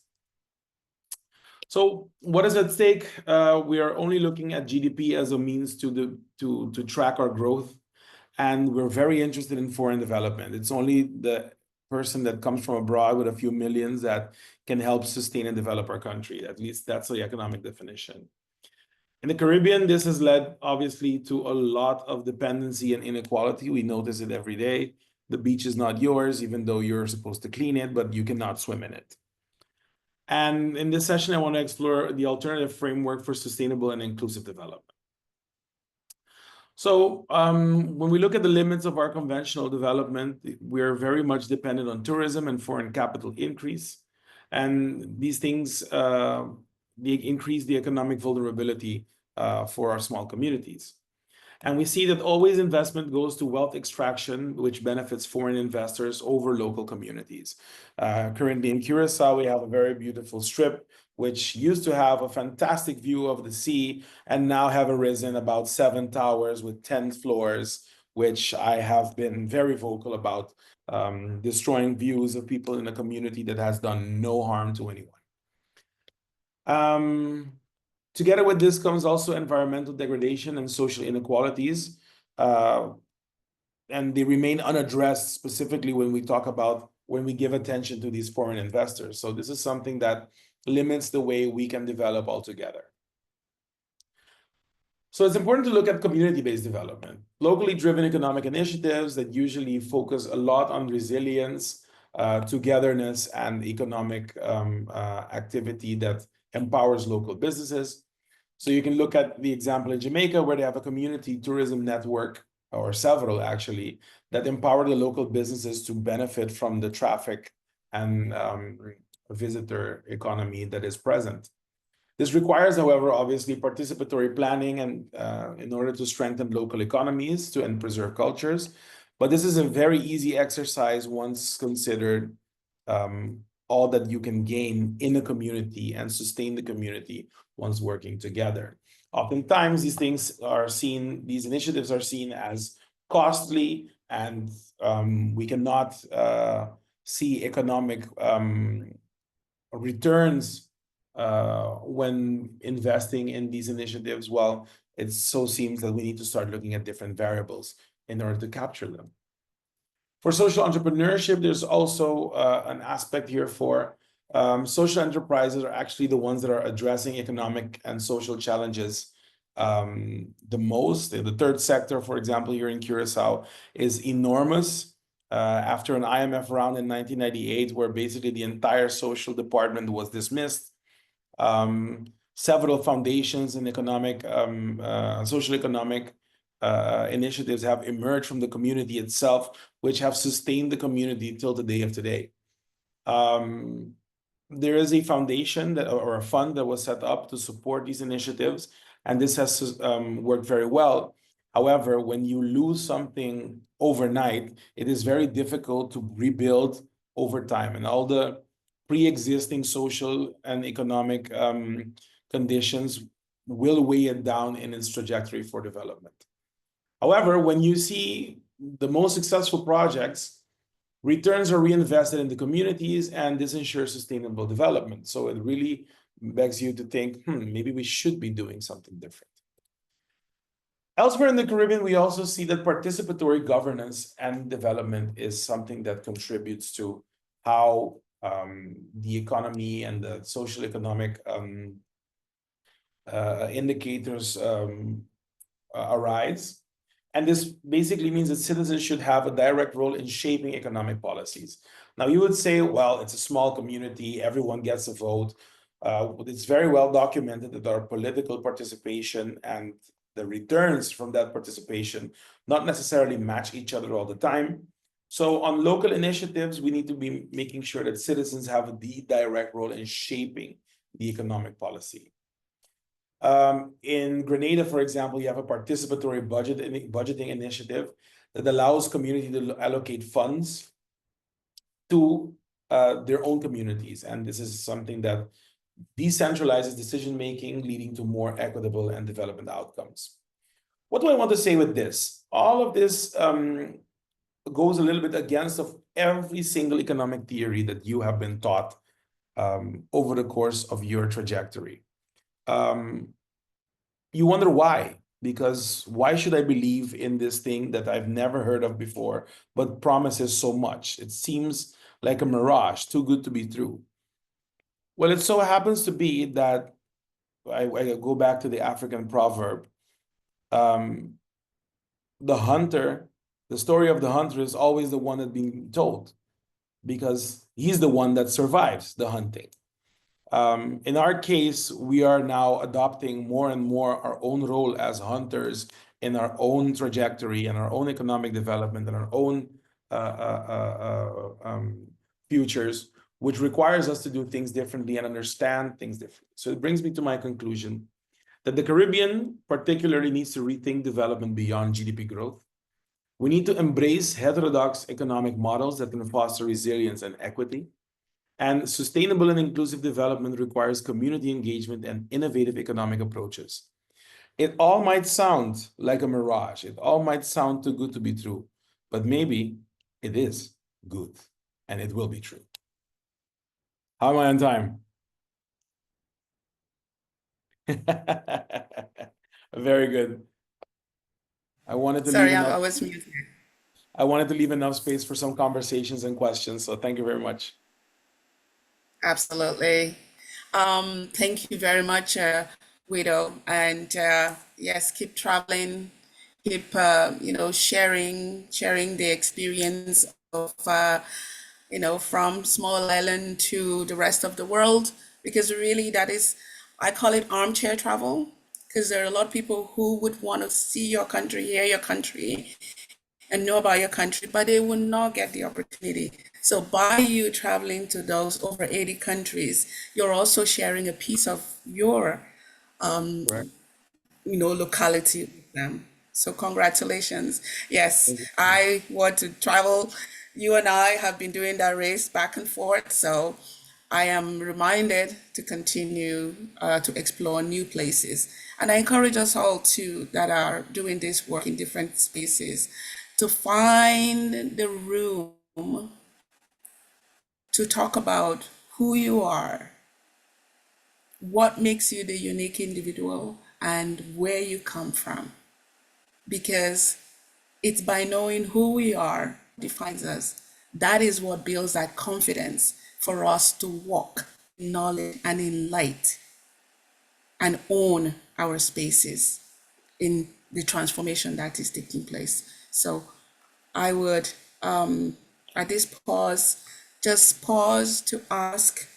So what is at stake? We are only looking at GDP as a means to track our growth, and we're very interested in foreign development. It's only the person that comes from abroad with a few millions that can help sustain and develop our country. At least that's the economic definition. In the Caribbean, this has led obviously to a lot of dependency and inequality. We notice it every day. The beach is not yours, even though you're supposed to clean it, but you cannot swim in it. And in this session, I want to explore the alternative framework for sustainable and inclusive development. So when we look at the limits of our conventional development, we're very much dependent on tourism and foreign capital increase. And these things they increase the economic vulnerability for our small communities. And we see that always investment goes to wealth extraction, which benefits foreign investors over local communities. Currently in Curacao, we have a very beautiful strip, which used to have a fantastic view of the sea and now have arisen about 7 towers with 10 floors, which I have been very vocal about destroying views of people in a community that has done no harm to anyone. Together with this comes also environmental degradation and social inequalities, and they remain unaddressed, specifically when we give attention to these foreign investors. So this is something that limits the way we can develop altogether. So it's important to look at community-based development, locally driven economic initiatives that usually focus a lot on resilience, togetherness, and economic activity that empowers local businesses. So you can look at the example in Jamaica, where they have a community tourism network, or several actually, that empower the local businesses to benefit from the traffic and visitor economy that is present. This requires, however, obviously participatory planning and in order to strengthen local economies and preserve cultures. But this is a very easy exercise once considered all that you can gain in a community and sustain the community once working together. Oftentimes, these initiatives are seen as costly, and we cannot see economic returns when investing in these initiatives. Well, it so seems that we need to start looking at different variables in order to capture them. For social entrepreneurship, there's also an aspect here for social enterprises are actually the ones that are addressing economic and social challenges the most. The third sector, for example, here in Curacao is enormous. After an IMF round in 1998, where basically the entire social department was dismissed, several foundations and social economic initiatives have emerged from the community itself, which have sustained the community till the day of today. There is a foundation or a fund that was set up to support these initiatives, and this has worked very well. However, when you lose something overnight, it is very difficult to rebuild over time, and all the pre-existing social and economic conditions will weigh it down in its trajectory for development. However, when you see the most successful projects, returns are reinvested in the communities, and this ensures sustainable development. So it really begs you to think, maybe we should be doing something different. Elsewhere in the Caribbean, we also see that participatory governance and development is something that contributes to how the economy and the social economic indicators arise. And this basically means that citizens should have a direct role in shaping economic policies. Now, you would say, well, it's a small community, everyone gets a vote. It's very well documented that our political participation and the returns from that participation not necessarily match each other all the time. So on local initiatives, we need to be making sure that citizens have the direct role in shaping the economic policy. In Grenada, for example, you have a participatory budgeting initiative that allows community to allocate funds to their own communities. And this is something that decentralizes decision-making, leading to more equitable and development outcomes. What do I want to say with this? All of this goes a little bit against of every single economic theory that you have been taught over the course of your trajectory. You wonder why, because why should I believe in this thing that I've never heard of before, but promises so much? It seems like a mirage, too good to be true. Well, it so happens to be that I go back to the African proverb. The story of the hunter is always the one that's being told, because he's the one that survives the hunting. In our case, we are now adopting more and more our own role as hunters in our own trajectory and our own economic development and our own futures, which requires us to do things differently and understand things differently. So it brings me to my conclusion that the Caribbean particularly needs to rethink development beyond GDP growth. We need to embrace heterodox economic models that can foster resilience and equity. And sustainable and inclusive development requires community engagement and innovative economic approaches. It all might sound like a mirage. It all might sound too good to be true, but maybe it is good and it will be true. How am I on time? Very good. I wanted to leave enough space for some conversations and questions, so thank you very much. Absolutely. Thank you very much, Guido. And yes, keep traveling, keep sharing the experience of from small island to the rest of the world, because really that is, I call it armchair travel, because there are a lot of people who would want to see your country, hear your country, and know about your country, but they will not get the opportunity. So by you traveling to those over 80 countries, you're also sharing a piece of your Right. locality with them. So congratulations. Yes, I want to travel. You and I have been doing that race back and forth. So I am reminded to continue to explore new places. And I encourage us all that are doing this work in different spaces to find the room to talk about who you are, what makes you the unique individual, and where you come from. Because it's by knowing who we are defines us. That is what builds that confidence for us to walk in knowledge and in light and own our spaces in the transformation that is taking place. So I would, at this pause, just pause to ask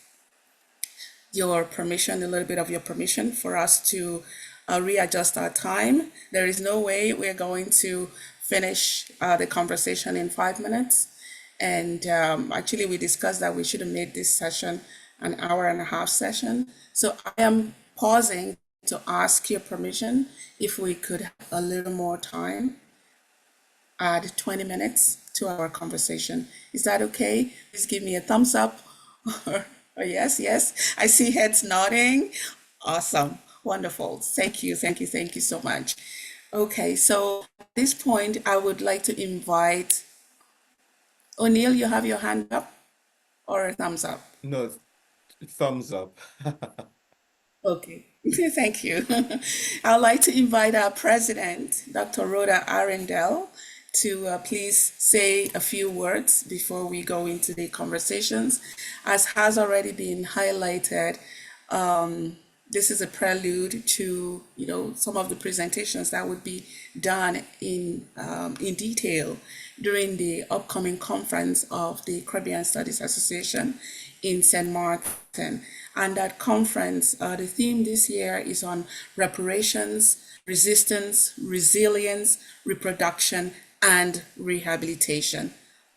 your permission, a little bit of your permission for us to readjust our time. There is no way we're going to finish the conversation in 5 minutes. And actually, we discussed that we should have made this session an hour and a half session. So I am pausing to ask your permission if we could have a little more time, add 20 minutes to our conversation. Is that okay? Please give me a thumbs up or yes, yes. I see heads nodding. Awesome. Wonderful. Thank you. Thank you. Thank you so much. Okay, so at this point, I would like to invite O'Neill, you have your hand up or a thumbs up? No, thumbs up. Okay, thank you. I'd like to invite our president, Dr. Rhoda Arendelle, to please say a few words before we go into the conversations. As has already been highlighted, this is a prelude to some of the presentations that would be done in detail during the upcoming conference of the Caribbean Studies Association in St. Martin. And that conference, the theme this year is on reparations, resistance, resilience, reproduction, and rehabilitation.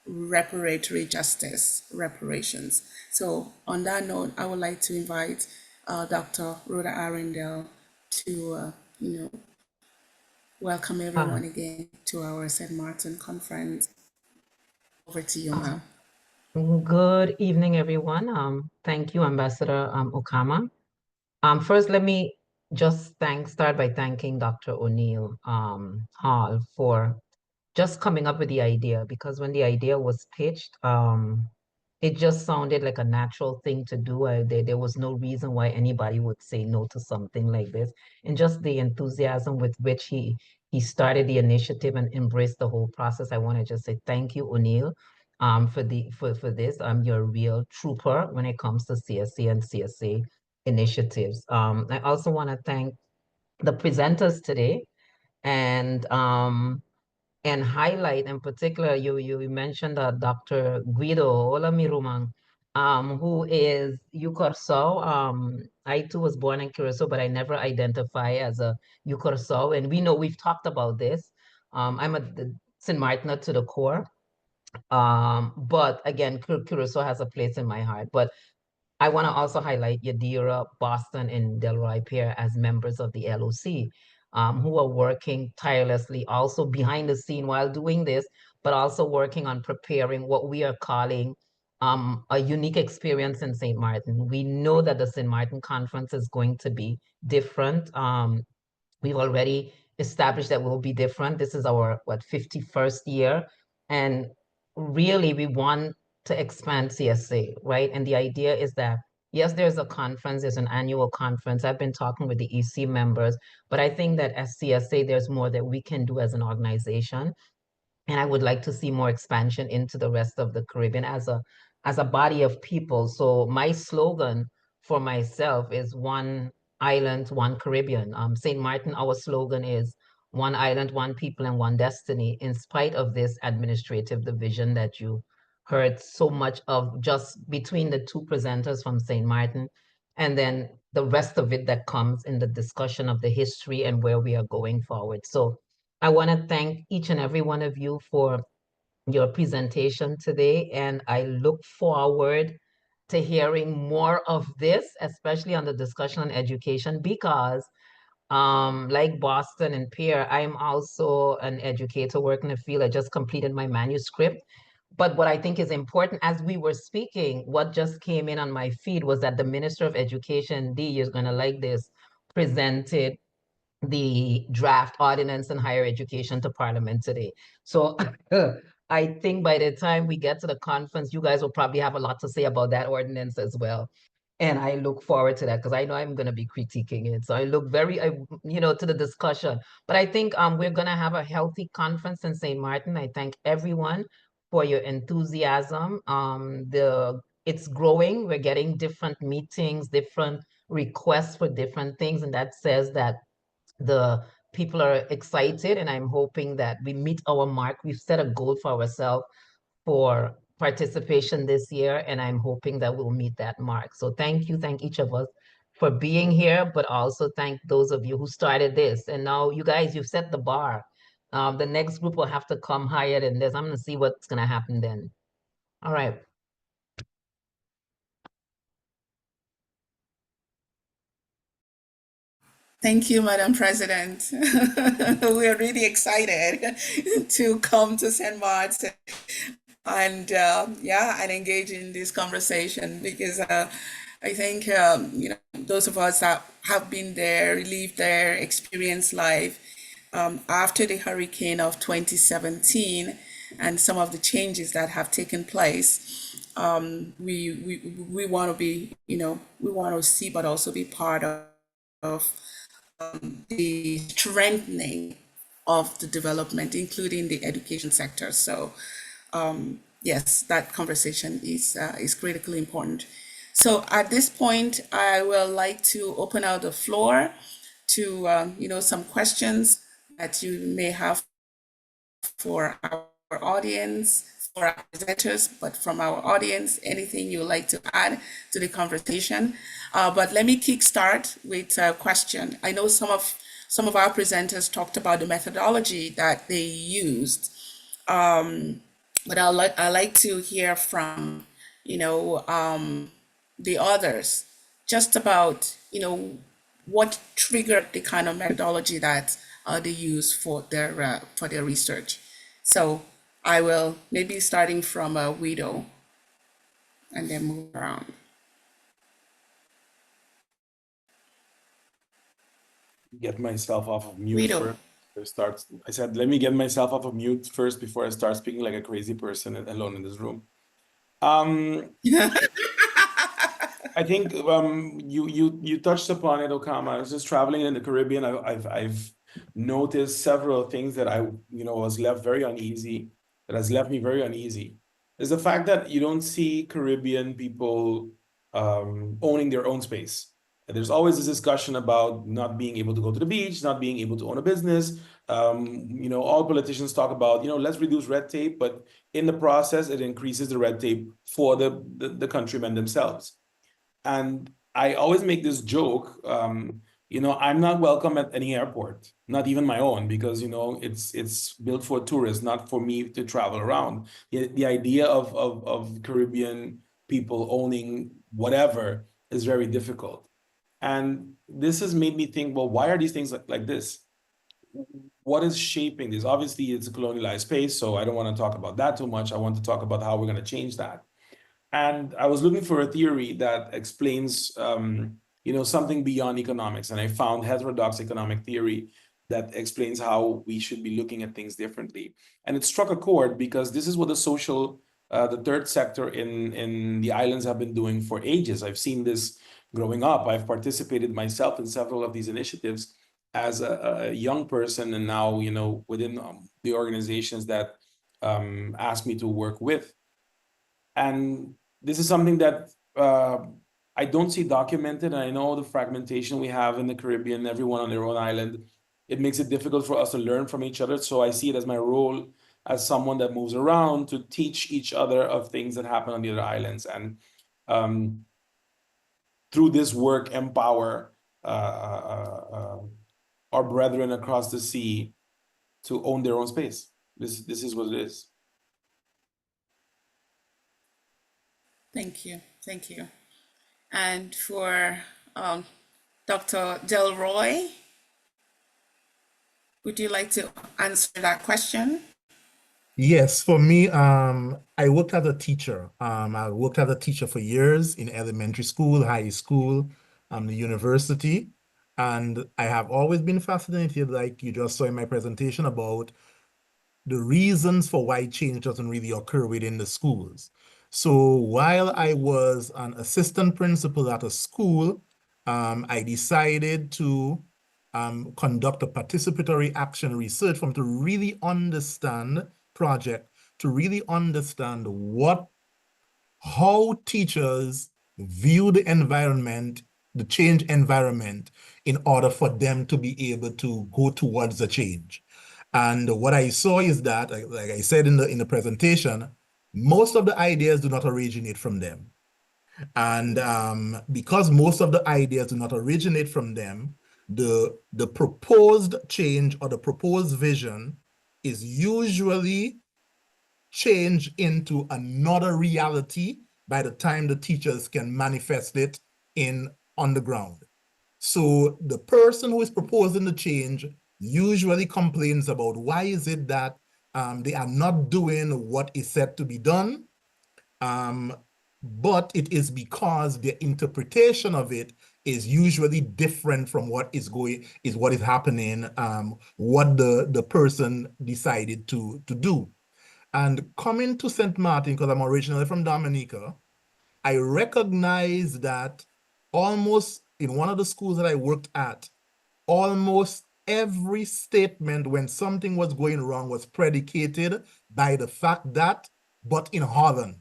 Reparatory justice, reparations. So on that note, I would like to invite Dr. Rhoda Arendelle to, welcome everyone again to our St. Martin conference. Over to you, ma'am. Good evening, everyone. Thank you, Ambassador Okama. First, let me just start by thanking Dr. O'Neill Hall for just coming up with the idea, because when the idea was pitched, it just sounded like a natural thing to do. There was no reason why anybody would say no to something like this. And just the enthusiasm with which he started the initiative and embraced the whole process. I want to just say thank you, O'Neill, for this. You're a real trooper when it comes to CSA and CSA initiatives. I also want to thank the presenters today and highlight in particular, you mentioned Dr. Guido Rojer, who is Yukorso. I too was born in Curacao, but I never identify as a Yukorso. And we know we've talked about this. I'm a St. Martin to the core. But again, Curacao has a place in my heart. But I want to also highlight Yadira Boston and Delroy Pierre as members of the LOC, who are working tirelessly also behind the scene while doing this, but also working on preparing what we are calling a unique experience in St. Martin. We know that the St. Martin conference is going to be different. We've already established that we'll be different. This is our, 51st year. And really, we want to expand CSA, right? And the idea is that, yes, there's a conference, there's an annual conference. I've been talking with the EC members, but I think that as CSA, there's more that we can do as an organization. And I would like to see more expansion into the rest of the Caribbean as a body of people. So my slogan for myself is one island, one Caribbean. St. Martin, our slogan is one island, one people, and one destiny, in spite of this administrative division that you heard so much of just between the two presenters from St. Martin, and then the rest of it that comes in the discussion of the history and where we are going forward. So I want to thank each and every one of you for your presentation today, and I look forward to hearing more of this, especially on the discussion on education, because like Boston and Pierre, I'm also an educator working in the field. I just completed my manuscript. But what I think is important, as we were speaking, what just came in on my feed was that the Minister of Education, D, you're going to like this, presented the draft ordinance in higher education to Parliament today. So I think by the time we get to the conference, you guys will probably have a lot to say about that ordinance as well. And I look forward to that because I know I'm going to be critiquing it. So I look to the discussion. But I think we're going to have a healthy conference in St. Martin. I thank everyone for your enthusiasm. It's growing. We're getting different meetings, different requests for different things. And that says that the people are excited, and I'm hoping that we meet our mark. We've set a goal for ourselves for participation this year, and I'm hoping that we'll meet that mark. So thank each of us for being here, but also thank those of you who started this. And now you guys, you've set the bar. The next group will have to come higher than this. I'm going to see what's going to happen then. All right. Thank you, Madam President. We are really excited to come to St. Mark's and and engage in this conversation because I think those of us that have been there, lived there, experienced life after the hurricane of 2017 and some of the changes that have taken place. We want to be, we want to see, but also be part of the strengthening of the development, including the education sector. So yes, that conversation is critically important. So at this point, I will like to open out the floor to some questions that you may have for our audience, for our presenters, but from our audience, anything you'd like to add to the conversation. But let me kickstart with a question. I know some of our presenters talked about the methodology that they used, but I like to hear from the others just about what triggered the kind of methodology that they use for their research. So I will maybe starting from Guido and then move around. Get myself off of mute Guido. first. I said, let me get myself off of mute first before I start speaking like a crazy person alone in this room. I think you touched upon it, Okama. I was just traveling in the Caribbean. I've noticed several things that I was left very uneasy. That has left me very uneasy. Is the fact that you don't see Caribbean people owning their own space. And there's always this discussion about not being able to go to the beach, not being able to own a business. All politicians talk about let's reduce red tape, but in the process, it increases the red tape for the countrymen themselves. And I always make this joke, I'm not welcome at any airport, not even my own, because it's built for tourists, not for me to travel around. The idea of Caribbean people owning whatever is very difficult. And this has made me think, well, why are these things like this? What is shaping this? Obviously, it's a colonialized space, so I don't want to talk about that too much. I want to talk about how we're going to change that. And I was looking for a theory that explains, something beyond economics. And I found heterodox economic theory that explains how we should be looking at things differently. And it struck a chord because this is what the third sector in the islands have been doing for ages. I've seen this growing up. I've participated myself in several of these initiatives as a young person, and now, within the organizations that ask me to work with. And this is something that I don't see documented. And I know the fragmentation we have in the Caribbean, everyone on their own island, it makes it difficult for us to learn from each other. So I see it as my role as someone that moves around to teach each other of things that happen on the other islands. And through this work, empower our brethren across the sea to own their own space. This is what it is. Thank you. And for Dr. Delroy, would you like to answer that question? Yes, for me, I worked as a teacher. I worked as a teacher for years in elementary school, high school, the university. And I have always been fascinated, like you just saw in my presentation, about the reasons for why change doesn't really occur within the schools. So while I was an assistant principal at a school, I decided to conduct a participatory action research from to really understand how teachers view the environment, the change environment, in order for them to be able to go towards the change. And what I saw is that, like I said in the presentation, most of the ideas do not originate from them. And because most of the ideas do not originate from them, the proposed change or the proposed vision is usually changed into another reality by the time the teachers can manifest it on the ground. So the person who is proposing the change usually complains about why is it that they are not doing what is said to be done, but it is because their interpretation of it is usually different from what is happening, what the person decided to do. And coming to St. Martin, because I'm originally from Dominica, I recognize that almost in one of the schools that I worked at, almost every statement when something was going wrong was predicated by the fact that, but in Holland.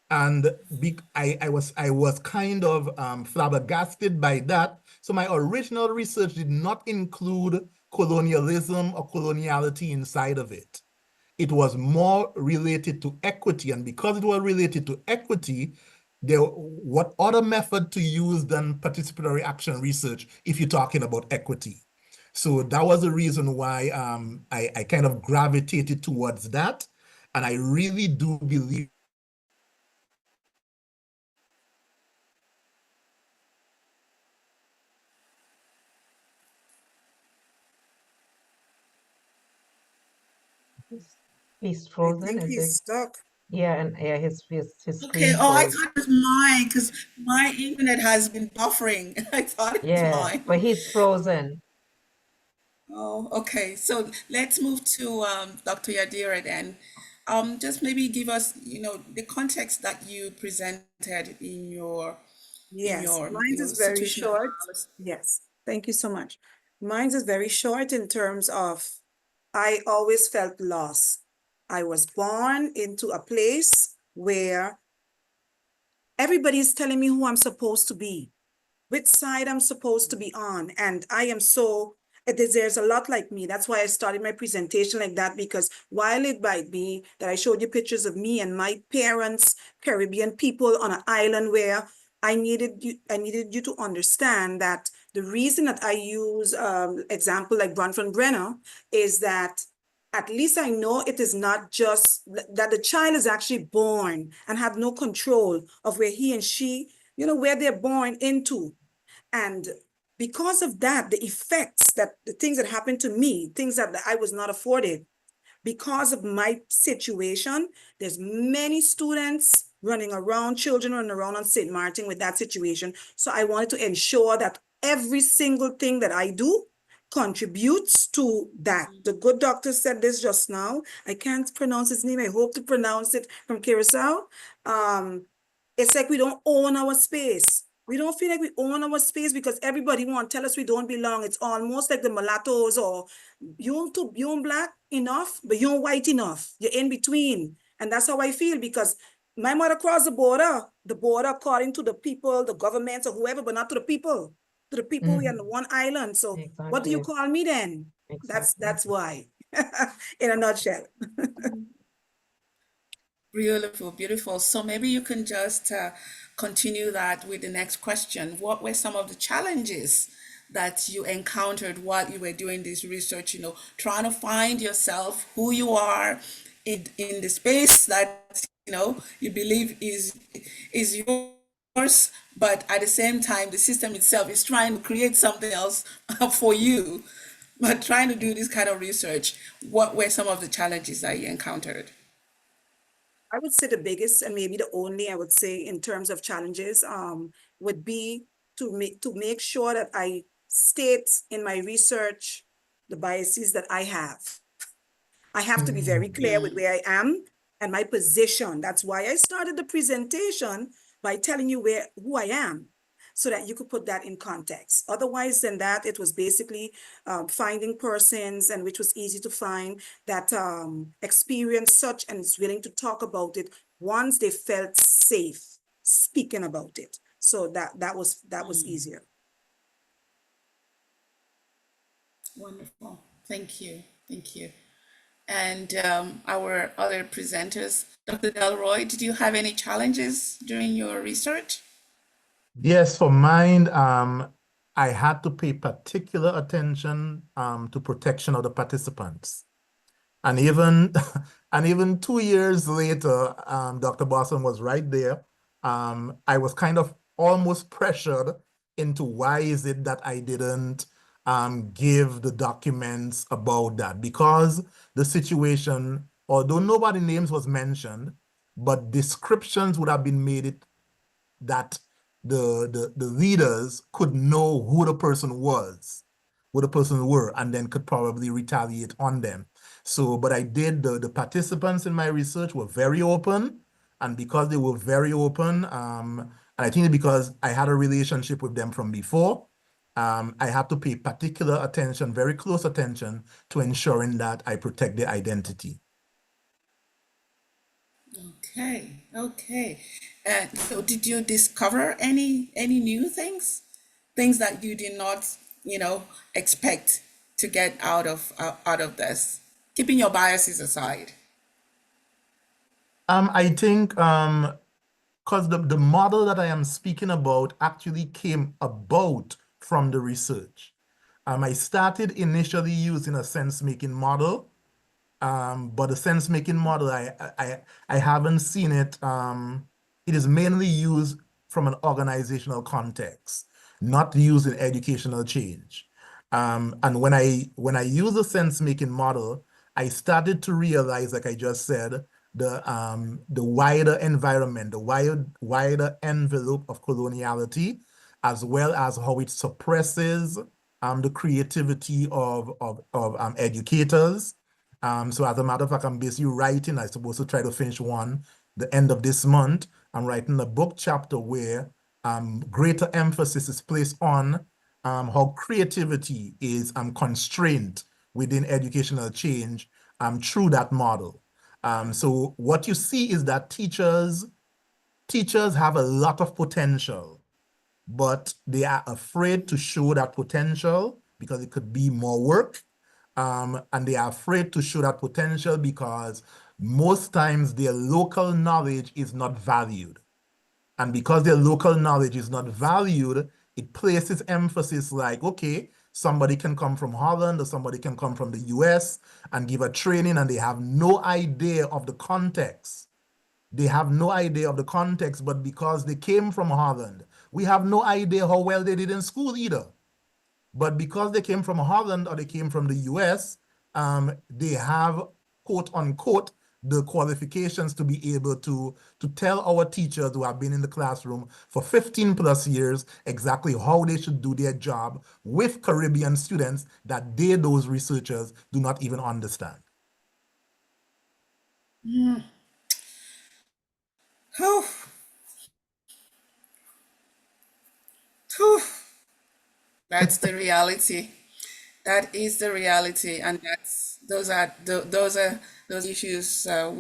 And I was kind of flabbergasted by that. So my original research did not include colonialism or coloniality inside of it. It was more related to equity. And because it was related to equity, what other method to use than participatory action research if you're talking about equity? So that was the reason why I kind of gravitated towards that. And I really do believe He's I frozen, think is he's it? stuck. Yeah, and yeah, his Okay, screen oh, I froze. thought it was mine because my internet has been buffering. I thought it was Yeah, mine. but he's frozen. Oh, okay. So let's move to Dr. Yadira then. Just maybe give us, the context that you presented in Yes, your, mine is very situational short. analysis. Yes, thank you so much. Mine is very short in terms of I always felt lost. I was born into a place where everybody's telling me who I'm supposed to be, which side I'm supposed to be on. And I am so, there's a lot like me. That's why I started my presentation like that, because while it might be that I showed you pictures of me and my parents, Caribbean people on an island where I needed you to understand that the reason that I use example like Bronfman Brenner is that at least I know it is not just that the child is actually born and have no control of where he and she, where they're born into. And because of that, the effects that the things that happened to me, things that I was not afforded, because of my situation, there's many students running around, children running around on St. Martin with that situation. So I wanted to ensure that every single thing that I do contributes to that. The good doctor said this just now. I can't pronounce his name. I hope to pronounce it from Curacao. It's like we don't own our space. We don't feel like we own our space because everybody want to tell us we don't belong. It's almost like the mulattoes or you ain't black enough, but you ain't white enough. You're in between. And that's how I feel because my mother crossed the border according to the people, the governments or whoever, but not to the people. To the people we are on one island. So what do you Exactly. call me then? Exactly. That's why. In a nutshell. Beautiful, beautiful. So maybe you can just continue that with the next question. What were some of the challenges that you encountered while you were doing this research, trying to find yourself, who you are in the space that, you believe is yours, but at the same time, the system itself is trying to create something else for you, but trying to do this kind of research. What were some of the challenges that you encountered? I would say the biggest and maybe the only I would say in terms of challenges would be to make sure that I state in my research the biases that I have. I have to be very clear with where I am and my position. That's why I started the presentation by telling you who I am, so that you could put that in context. Otherwise than that, it was basically finding persons, and which was easy to find, that experience such and is willing to talk about it once they felt safe speaking about it. So that was easier. Wonderful. Thank you. Thank you. And our other presenters, Dr. Delroy, did you have any challenges during your research? yes, for mine, I had to pay particular attention to protection of the participants. And even and even 2 years later, Dr. Boston was right there. I was kind of almost pressured into why is it that I didn't give the documents about that, because the situation, although nobody names was mentioned, but descriptions would have been made it that the readers could know who the person was, who the person were, and then could probably retaliate on them. So, but I did, the participants in my research were very open, and because they were very open, and I think because I had a relationship with them from before, I have to pay particular attention, very close attention, to ensuring that I protect their identity. Okay, okay. So did you discover any new things? Things that you did not, expect to get out of this? Keeping your biases aside. I think because the model that I am speaking about actually came about from the research. I started initially using a sense-making model, but the sense-making model, I haven't seen it. It is mainly used from an organizational context, not used in educational change. And when I use the sense-making model, I started to realize, like I just said, the wider environment, the wider envelope of coloniality, as well as how it suppresses the creativity of educators. So as a matter of fact, I'm basically writing, I'm supposed to try to finish one the end of this month. I'm writing a book chapter where greater emphasis is placed on how creativity is constrained within educational change through that model. So what you see is that teachers have a lot of potential, but they are afraid to show that potential because it could be more work. And they are afraid to show that potential because most times their local knowledge is not valued. And because their local knowledge is not valued, it places emphasis like, okay, somebody can come from Holland or somebody can come from the US and give a training, and they have no idea of the context. They have no idea of the context, but because they came from Holland, we have no idea how well they did in school either. But because they came from Holland or they came from the US, they have, quote unquote, the qualifications to be able to tell our teachers who have been in the classroom for 15 plus years exactly how they should do their job with Caribbean students that those researchers, do not even understand. Oh, whew. That's the reality. That is the reality, and those are those issues that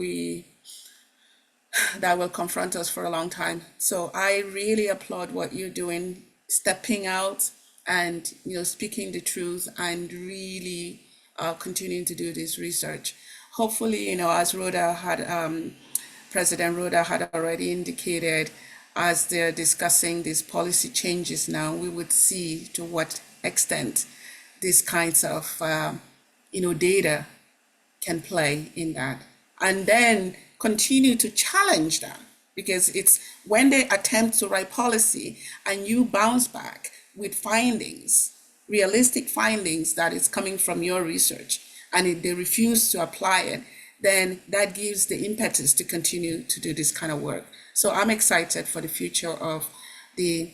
will confront us for a long time. So I really applaud what you're doing, stepping out and speaking the truth and really continuing to do this research. Hopefully, as Rhoda had President Rhoda had already indicated, as they're discussing these policy changes now, we would see to what extent these kinds of data can play in that, and then continue to challenge them, because it's when they attempt to write policy and you bounce back with findings, realistic findings that is coming from your research, and if they refuse to apply it, then that gives the impetus to continue to do this kind of work. So I'm excited for the future of the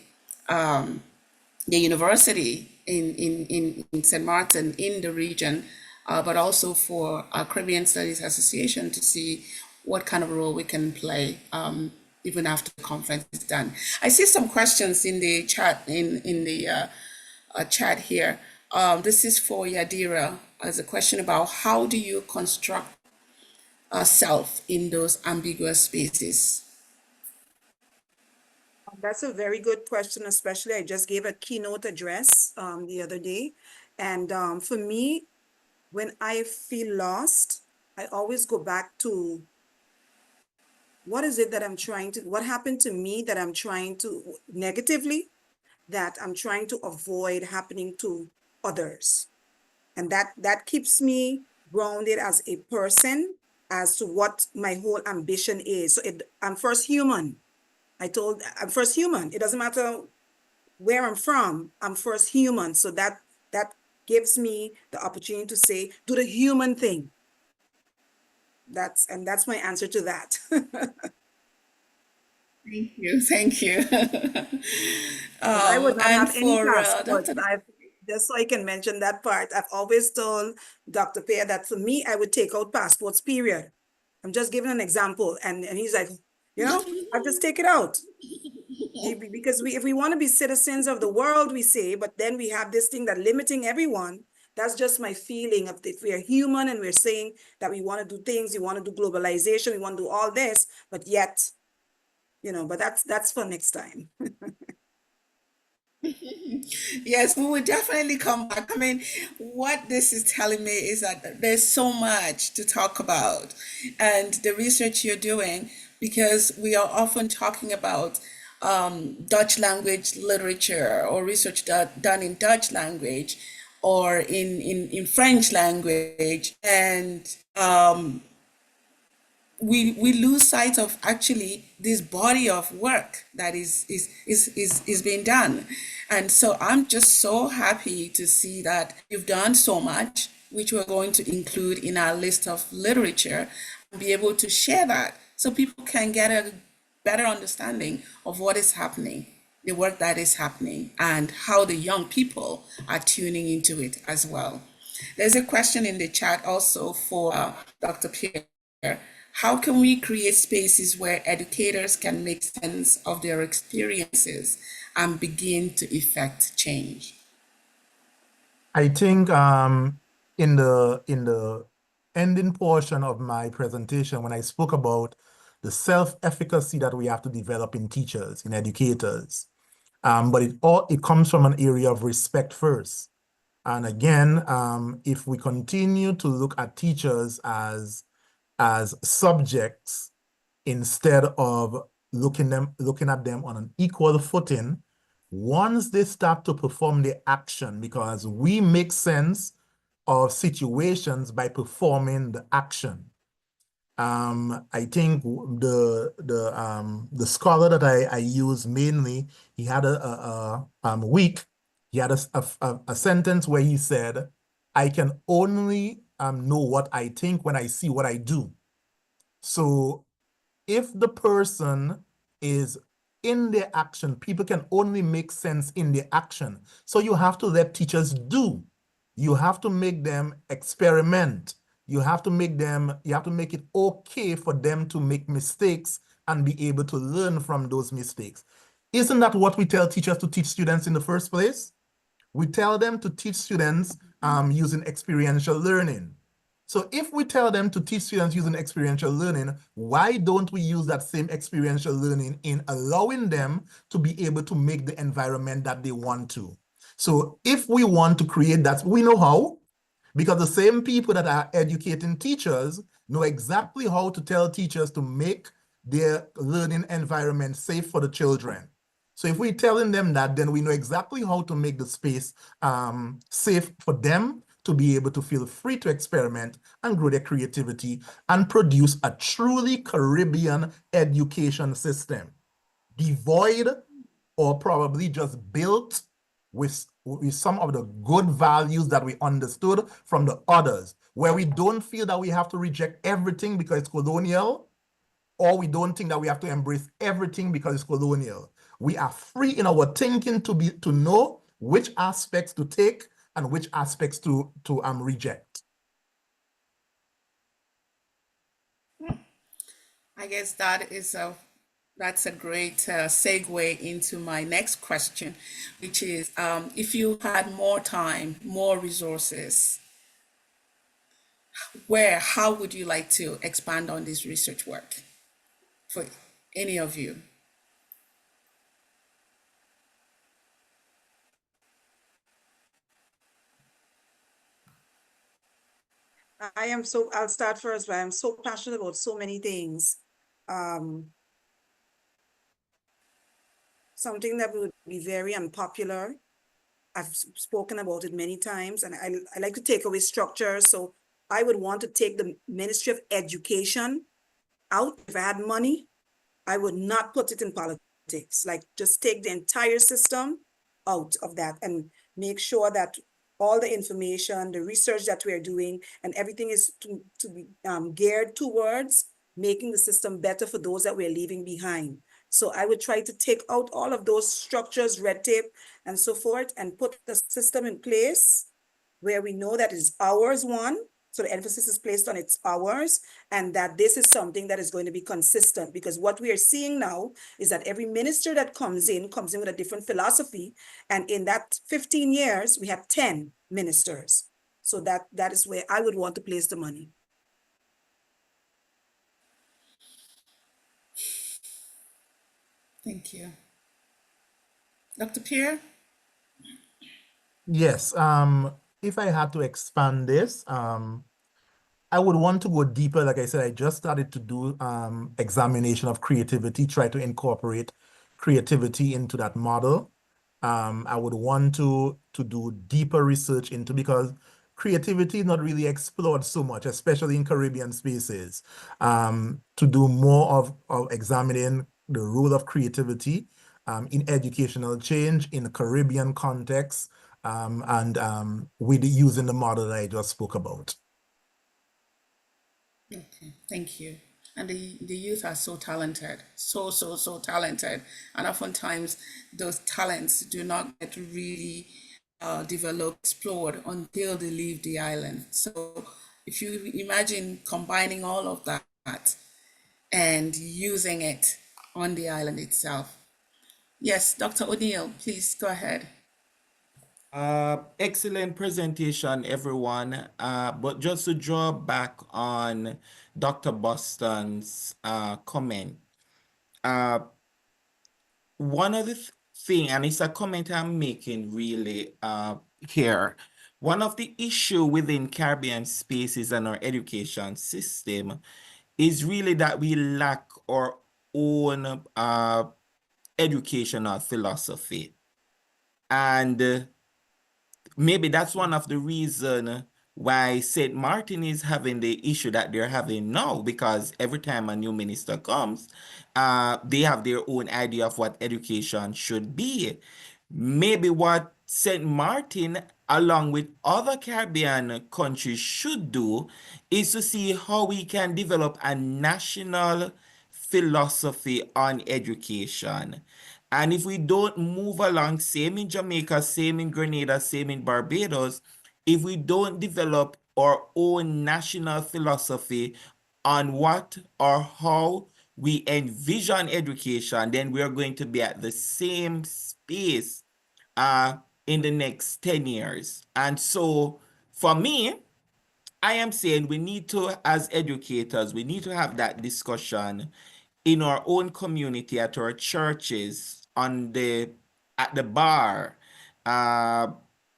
university in St. Martin, in the region, but also for our Caribbean Studies Association to see what kind of role we can play even after the conference is done. I see some questions in the chat, in the chat here. This is for Yadira, as a question about how do you construct a self in those ambiguous spaces? That's a very good question, especially I just gave a keynote address the other day. And for me, when I feel lost, I always go back to what is it that I'm trying to, what happened to me that I'm trying to, negatively, that I'm trying to avoid happening to others. And that keeps me grounded as a person, as to what my whole ambition is. So I'm first human. I'm first human. It doesn't matter where I'm from, I'm first human. So that gives me the opportunity to say, do the human thing. That's my answer to that. Thank you. Thank you. I would not And have any for passports. Dr. Just so I can mention that part, I've always told Dr. Pierre that for me, I would take out passports, period. I'm just giving an example. And he's like, I'll just take it out. Because if we want to be citizens of the world, we say, but then we have this thing that limiting everyone. That's just my feeling of if we are human and we're saying that we want to do things, we want to do globalization, we want to do all this, but yet, but that's for next time. Yes, we will definitely come back. I mean, what this is telling me is that there's so much to talk about, and the research you're doing, because we are often talking about Dutch language literature or research done in Dutch language or in French language, and we lose sight of actually this body of work that is being done. And so I'm just so happy to see that you've done so much, which we're going to include in our list of literature and be able to share that so people can get a better understanding of what is happening, the work that is happening, and how the young people are tuning into it as well. There's a question in the chat also for Dr. Pierre. How can we create spaces where educators can make sense of their experiences and begin to effect change? I think in the ending portion of my presentation, when I spoke about the self-efficacy that we have to develop in teachers, in educators, but it comes from an area of respect first. And again, if we continue to look at teachers as subjects instead of looking at them on an equal footing, once they start to perform the action, because we make sense of situations by performing the action. I think the scholar that I use mainly, he had a sentence where he said, "I can only know what I think when I see what I do." So if the person is in their action, people can only make sense in their action. So you have to let teachers do. You have to make them experiment. You have to make it okay for them to make mistakes and be able to learn from those mistakes. Isn't that what we tell teachers to teach students in the first place? We tell them to teach students using experiential learning. So if we tell them to teach students using experiential learning, why don't we use that same experiential learning in allowing them to be able to make the environment that they want to? So if we want to create that, we know how, because the same people that are educating teachers know exactly how to tell teachers to make their learning environment safe for the children. So if we're telling them that, then we know exactly how to make the space safe for them to be able to feel free to experiment and grow their creativity and produce a truly Caribbean education system, devoid or probably just built with some of the good values that we understood from the others, where we don't feel that we have to reject everything because it's colonial, or we don't think that we have to embrace everything because it's colonial. We are free in our thinking to know which aspects to take and which aspects to reject. I guess that's a great segue into my next question, which is if you had more time, more resources, how would you like to expand on this research work for any of you? I'll start first, but I'm so passionate about so many things. Something that would be very unpopular. I've spoken about it many times, and I like to take away structure. So I would want to take the Ministry of Education out. If I had money, I would not put it in politics. Like, just take the entire system out of that and make sure that all the information, the research that we're doing, and everything is to be geared towards making the system better for those that we're leaving behind. So I would try to take out all of those structures, red tape, and so forth, and put the system in place where we know that it's ours, one, so the emphasis is placed on it's ours, and that this is something that is going to be consistent, because what we are seeing now is that every minister that comes in with a different philosophy, and in that 15 years, we have 10 ministers. So that is where I would want to place the money. Thank you. Dr. Pierre? Yes, if I had to expand this, I would want to go deeper. Like I said, I just started to do examination of creativity, try to incorporate creativity into that model. I would want to do deeper research into, because creativity is not really explored so much, especially in Caribbean spaces. To do more of examining the role of creativity in educational change in the Caribbean context, and with using the model that I just spoke about. Okay, thank you. And the youth are so talented, so talented. And oftentimes those talents do not get really developed, explored until they leave the island. So if you imagine combining all of that and using it on the island itself. Yes, Dr. O'Neill, please go ahead. Excellent presentation, everyone. But just to draw back on Dr. Boston's comment, one of the thing, and it's a comment I'm making really here, one of the issue within Caribbean spaces and our education system is really that we lack our own educational philosophy. And maybe that's one of the reasons why St. Martin is having the issue that they're having now, because every time a new minister comes, they have their own idea of what education should be. Maybe what St. Martin, along with other Caribbean countries, should do is to see how we can develop a national philosophy on education. And if we don't move along, same in Jamaica, same in Grenada, same in Barbados, if we don't develop our own national philosophy on what or how we envision education, then we are going to be at the same space in the next 10 years. And so for me, I am saying we need to, as educators, we need to have that discussion in our own community, at our churches, at the bar,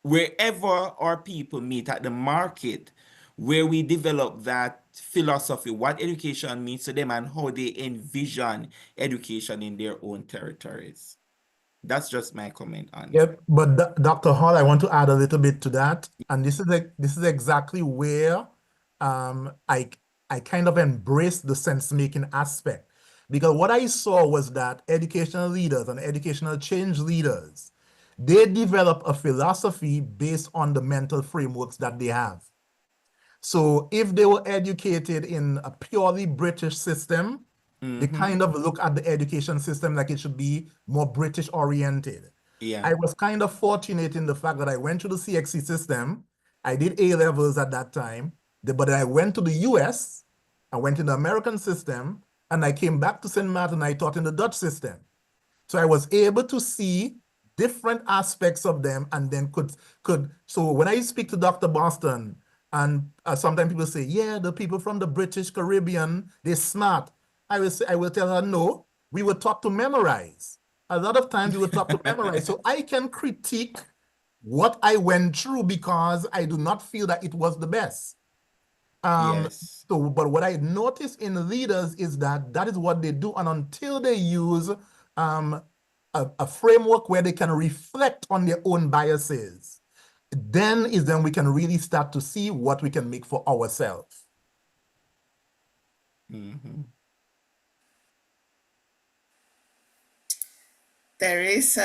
wherever our people meet, at the market, where we develop that philosophy, what education means to them and how they envision education in their own territories. That's just my comment on it. Yep, but Dr. Hall, I want to add a little bit to that, and this is exactly where I kind of embrace the sense-making aspect, because what I saw was that educational leaders and educational change leaders, they develop a philosophy based on the mental frameworks that they have. So if they were educated in a purely British system, they kind of look at the education system like it should be more British oriented. Yeah. I was kind of fortunate in the fact that I went through the CXC system. I did A levels at that time, but I went to the US, I went in the American system, and I came back to St. Martin, I taught in the Dutch system. So I was able to see different aspects of them, and then so when I speak to Dr. Boston, and sometimes people say, yeah, the people from the British Caribbean, they're smart. I will tell her, no, we were taught to memorize. A lot of times we were taught to memorize. So I can critique what I went through because I do not feel that it was the best. Yes. So, but what I notice in leaders is that is what they do. And until they use a framework where they can reflect on their own biases, then we can really start to see what we can make for ourselves. There's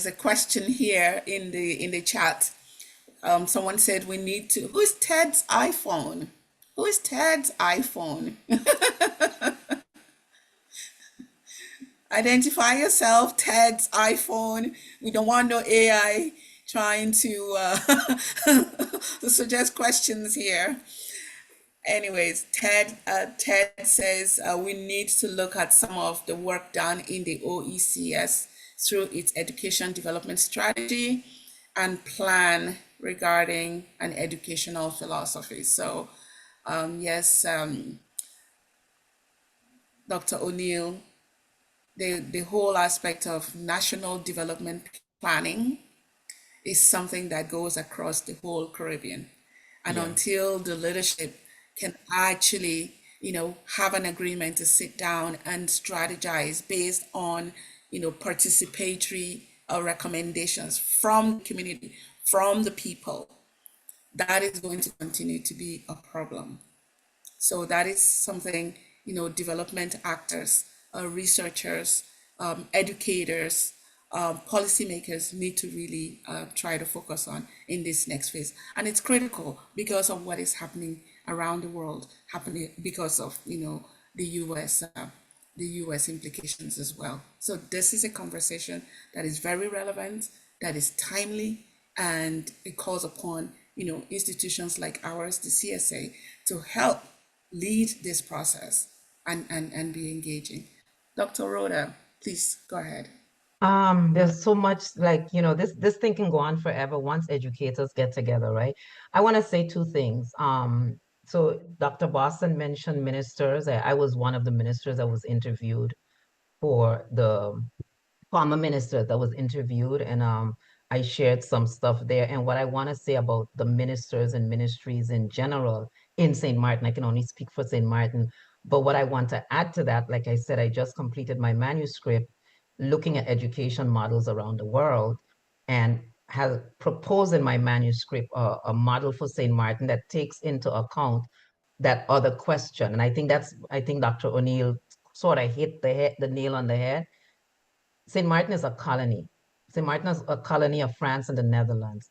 a question here in the chat. Someone said we need to. Who is Ted's iPhone? Who is Ted's iPhone? Identify yourself, Ted's iPhone. We don't want no AI trying to to suggest questions here. Anyways, Ted says we need to look at some of the work done in the OECS through its education development strategy and plan regarding an educational philosophy. So yes, Dr. O'Neill, the whole aspect of national development planning is something that goes across the whole Caribbean. And until the leadership can actually, have an agreement to sit down and strategize based on, participatory recommendations from the community, from the people, that is going to continue to be a problem. So that is something, development actors, researchers, educators, policymakers need to really try to focus on in this next phase. And it's critical because of what is happening around the world, happening because of, the US implications as well. So this is a conversation that is very relevant, that is timely, and it calls upon, institutions like ours, the CSA, to help lead this process and be engaging. Dr. Rhoda, please go ahead. There's so much, like, this thing can go on forever once educators get together, right? I want to say two things. So Dr. Boston mentioned ministers. I was one of the ministers that was interviewed for the former minister that was interviewed, and I shared some stuff there. And what I want to say about the ministers and ministries in general in St. Martin, I can only speak for St. Martin, but what I want to add to that, like I said, I just completed my manuscript looking at education models around the world, and have proposed in my manuscript a model for St. Martin that takes into account that other question. And I think Dr. O'Neill sort of hit the nail on the head. St. Martin is a colony. St. Martin is a colony of France and the Netherlands.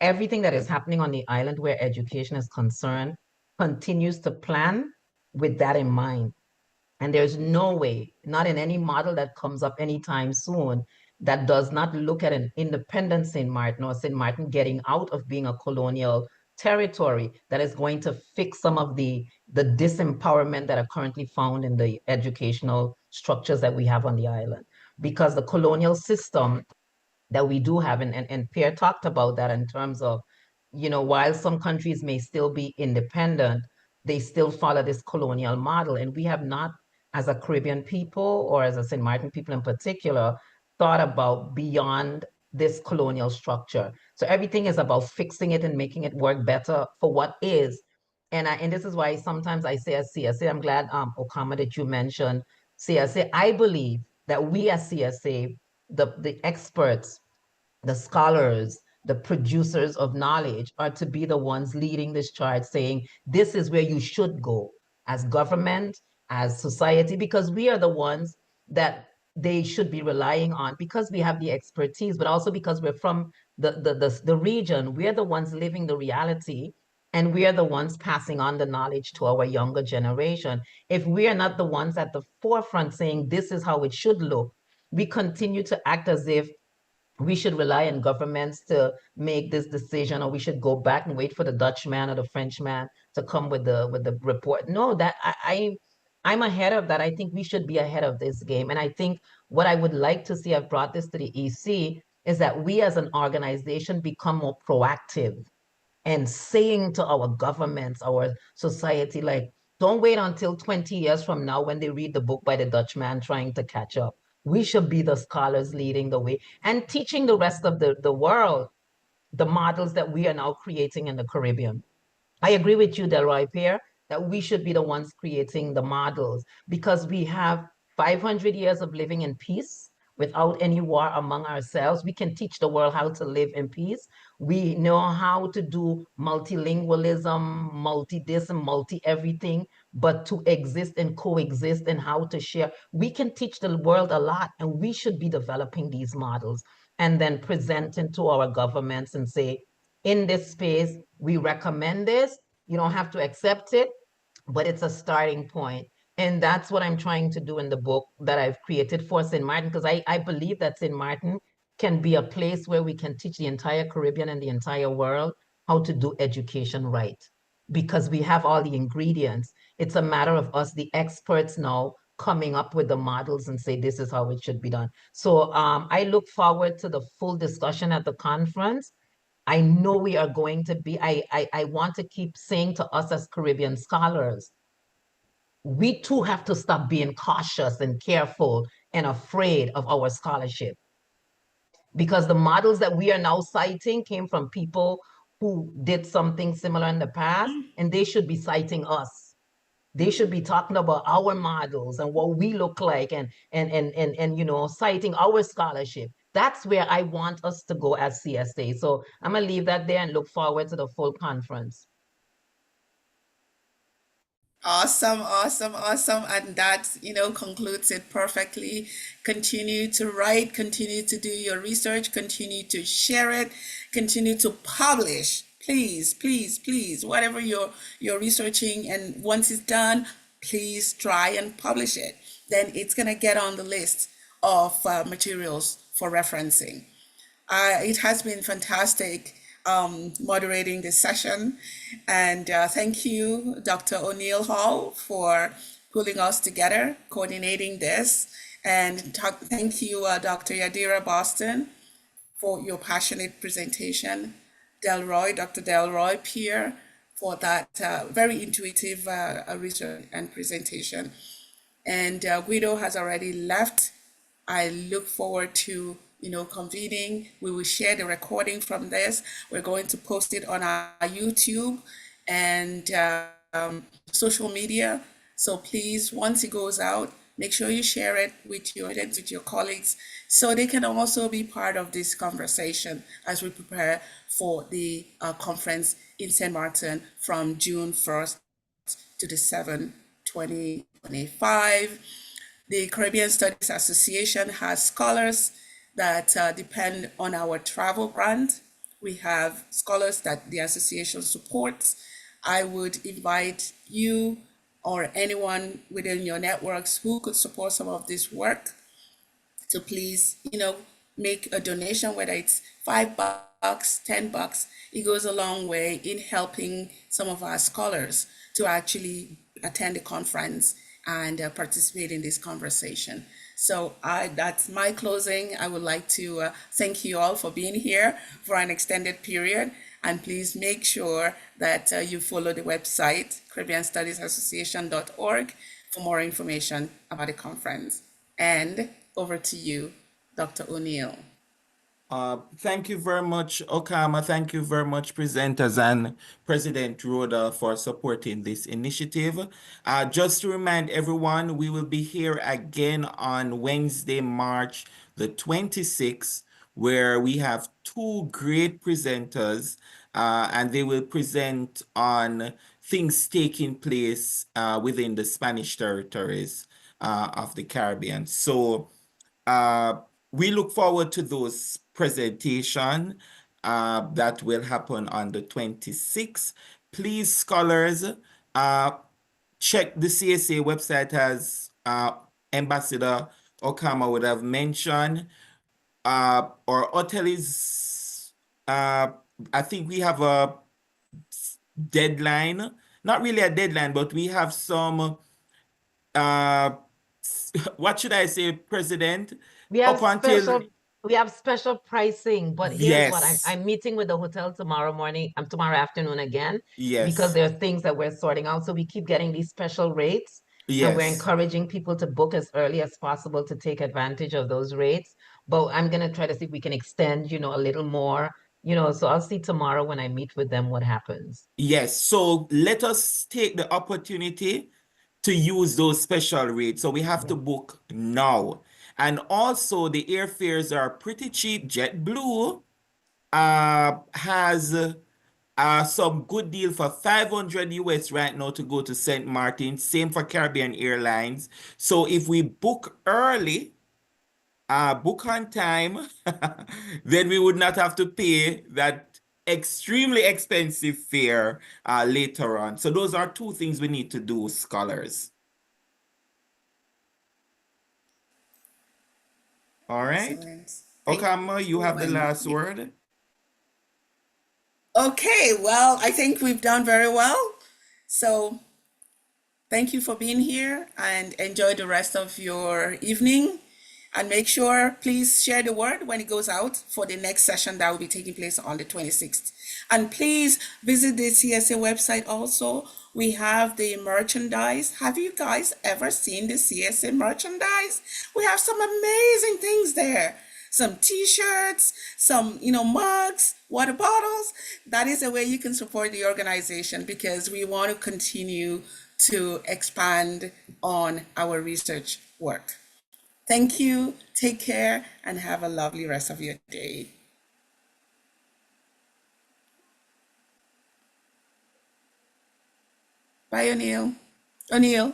Everything that is happening on the island where education is concerned continues to plan with that in mind. And there's no way, not in any model that comes up anytime soon, that does not look at an independent St. Martin or St. Martin getting out of being a colonial territory, that is going to fix some of the disempowerment that are currently found in the educational structures that we have on the island. Because the colonial system that we do have, and Pierre talked about that in terms of, while some countries may still be independent, they still follow this colonial model. And we have not, as a Caribbean people, or as a St. Martin people in particular, thought about beyond this colonial structure. So everything is about fixing it and making it work better for what is. And this is why sometimes I say as CSA, I'm glad, Okama, that you mentioned CSA. I believe that we as CSA, the experts, the scholars, the producers of knowledge, are to be the ones leading this charge, saying this is where you should go as government, as society, because we are the ones that they should be relying on, because we have the expertise, but also because we're from the region. We're the ones living the reality, and we are the ones passing on the knowledge to our younger generation. If we are not the ones at the forefront saying this is how it should look, we continue to act as if we should rely on governments to make this decision, or we should go back and wait for the Dutchman or the Frenchman to come with the report. No, that I'm ahead of that. I think we should be ahead of this game. And I think what I would like to see, I've brought this to the EC, is that we as an organization become more proactive and saying to our governments, our society, like, don't wait until 20 years from now when they read the book by the Dutchman trying to catch up. We should be the scholars leading the way and teaching the rest of the world the models that we are now creating in the Caribbean. I agree with you, Delroy Pierre, that we should be the ones creating the models, because we have 500 years of living in peace without any war among ourselves. We can teach the world how to live in peace. We know how to do multilingualism, multi-this and multi-everything. but to exist and coexist and how to share. We can teach the world a lot, and we should be developing these models and then presenting to our governments and say, in this space, we recommend this. You don't have to accept it, but it's a starting point. And that's what I'm trying to do in the book that I've created for St. Martin, because I believe that St. Martin can be a place where we can teach the entire Caribbean and the entire world how to do education right, because we have all the ingredients. It's a matter of us, the experts now, coming up with the models and say, this is how it should be done. So I look forward to the full discussion at the conference. I know we are going to be, I want to keep saying to us as Caribbean scholars, we too have to stop being cautious and careful and afraid of our scholarship, because the models that we are now citing came from people who did something similar in the past, and they should be citing us. They should be talking about our models and what we look like, and you know, citing our scholarship. That's where I want us to go as CSA. So I'm gonna leave that there and look forward to the full conference. Awesome, awesome, awesome. And that, concludes it perfectly. Continue to write, continue to do your research, continue to share it, continue to publish. Please, please, please, whatever you're researching, and once it's done, please try and publish it. Then it's gonna get on the list of materials for referencing. It has been fantastic moderating this session. And thank you, Dr. O'Neill Hall, for pulling us together, coordinating this. And thank you, Dr. Yadira Boston, for your passionate presentation. Dr. Delroy Pierre, for that very intuitive research and presentation. And Guido has already left. I look forward to convening. We will share the recording from this. We're going to post it on our YouTube and social media. So please, once it goes out, make sure you share it with your colleagues, so they can also be part of this conversation as we prepare for the conference in St. Martin from June 1st to the 7th, 2025. The Caribbean Studies Association has scholars that depend on our travel grant. We have scholars that the association supports. I would invite you or anyone within your networks who could support some of this work to please, make a donation, whether it's $5, $10. It goes a long way in helping some of our scholars to actually attend the conference and participate in this conversation. So that's my closing. I would like to thank you all for being here for an extended period. And please make sure that you follow the website, CaribbeanStudiesAssociation.org, for more information about the conference. And over to you, Dr. O'Neill. Thank you very much, Okama. Thank you very much, presenters and President Rhoda, for supporting this initiative. Just to remind everyone, we will be here again on Wednesday, March the 26th, where we have two great presenters, and they will present on things taking place within the Spanish territories of the Caribbean. So we look forward to those presentation that will happen on the 26th. Please, scholars, check the CSA website, as Ambassador Okama would have mentioned. Our hotel is, I think we have a deadline, not really a deadline, but we have some, what should I say, President? We have Up until special pricing, but here's what yes, I'm meeting with the hotel tomorrow morning, tomorrow afternoon again, because yes, there are things that we're sorting out. So we keep getting these special rates, and we're yes, encouraging people to book as early as possible to take advantage of those rates. But I'm gonna try to see if we can extend, a little more, so I'll see tomorrow when I meet with them what happens. yes. So let us take the opportunity to use those special rates. So we have to book now. And also the airfares are pretty cheap. JetBlue has Some good deal for 500 US right now to go to St. Martin. Same for Caribbean Airlines. So if we book early, book on time, then we would not have to pay that extremely expensive fare later on. So those are two things we need to do, scholars. All right. Excellent. Thank Okama, you have the and- last word. Okay, well, I think we've done very well. So thank you for being here and enjoy the rest of your evening. And make sure, please share the word when it goes out for the next session that will be taking place on the 26th. And please visit the CSA website also. We have the merchandise. Have you guys ever seen the CSA merchandise? We have some amazing things there. Some t-shirts, some, mugs, water bottles. That is a way you can support the organization because we want to continue to expand on our research work. Thank you, take care, and have a lovely rest of your day. Bye, O'Neill. O'Neill.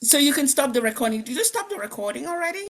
So you can stop the recording. Did you stop the recording already?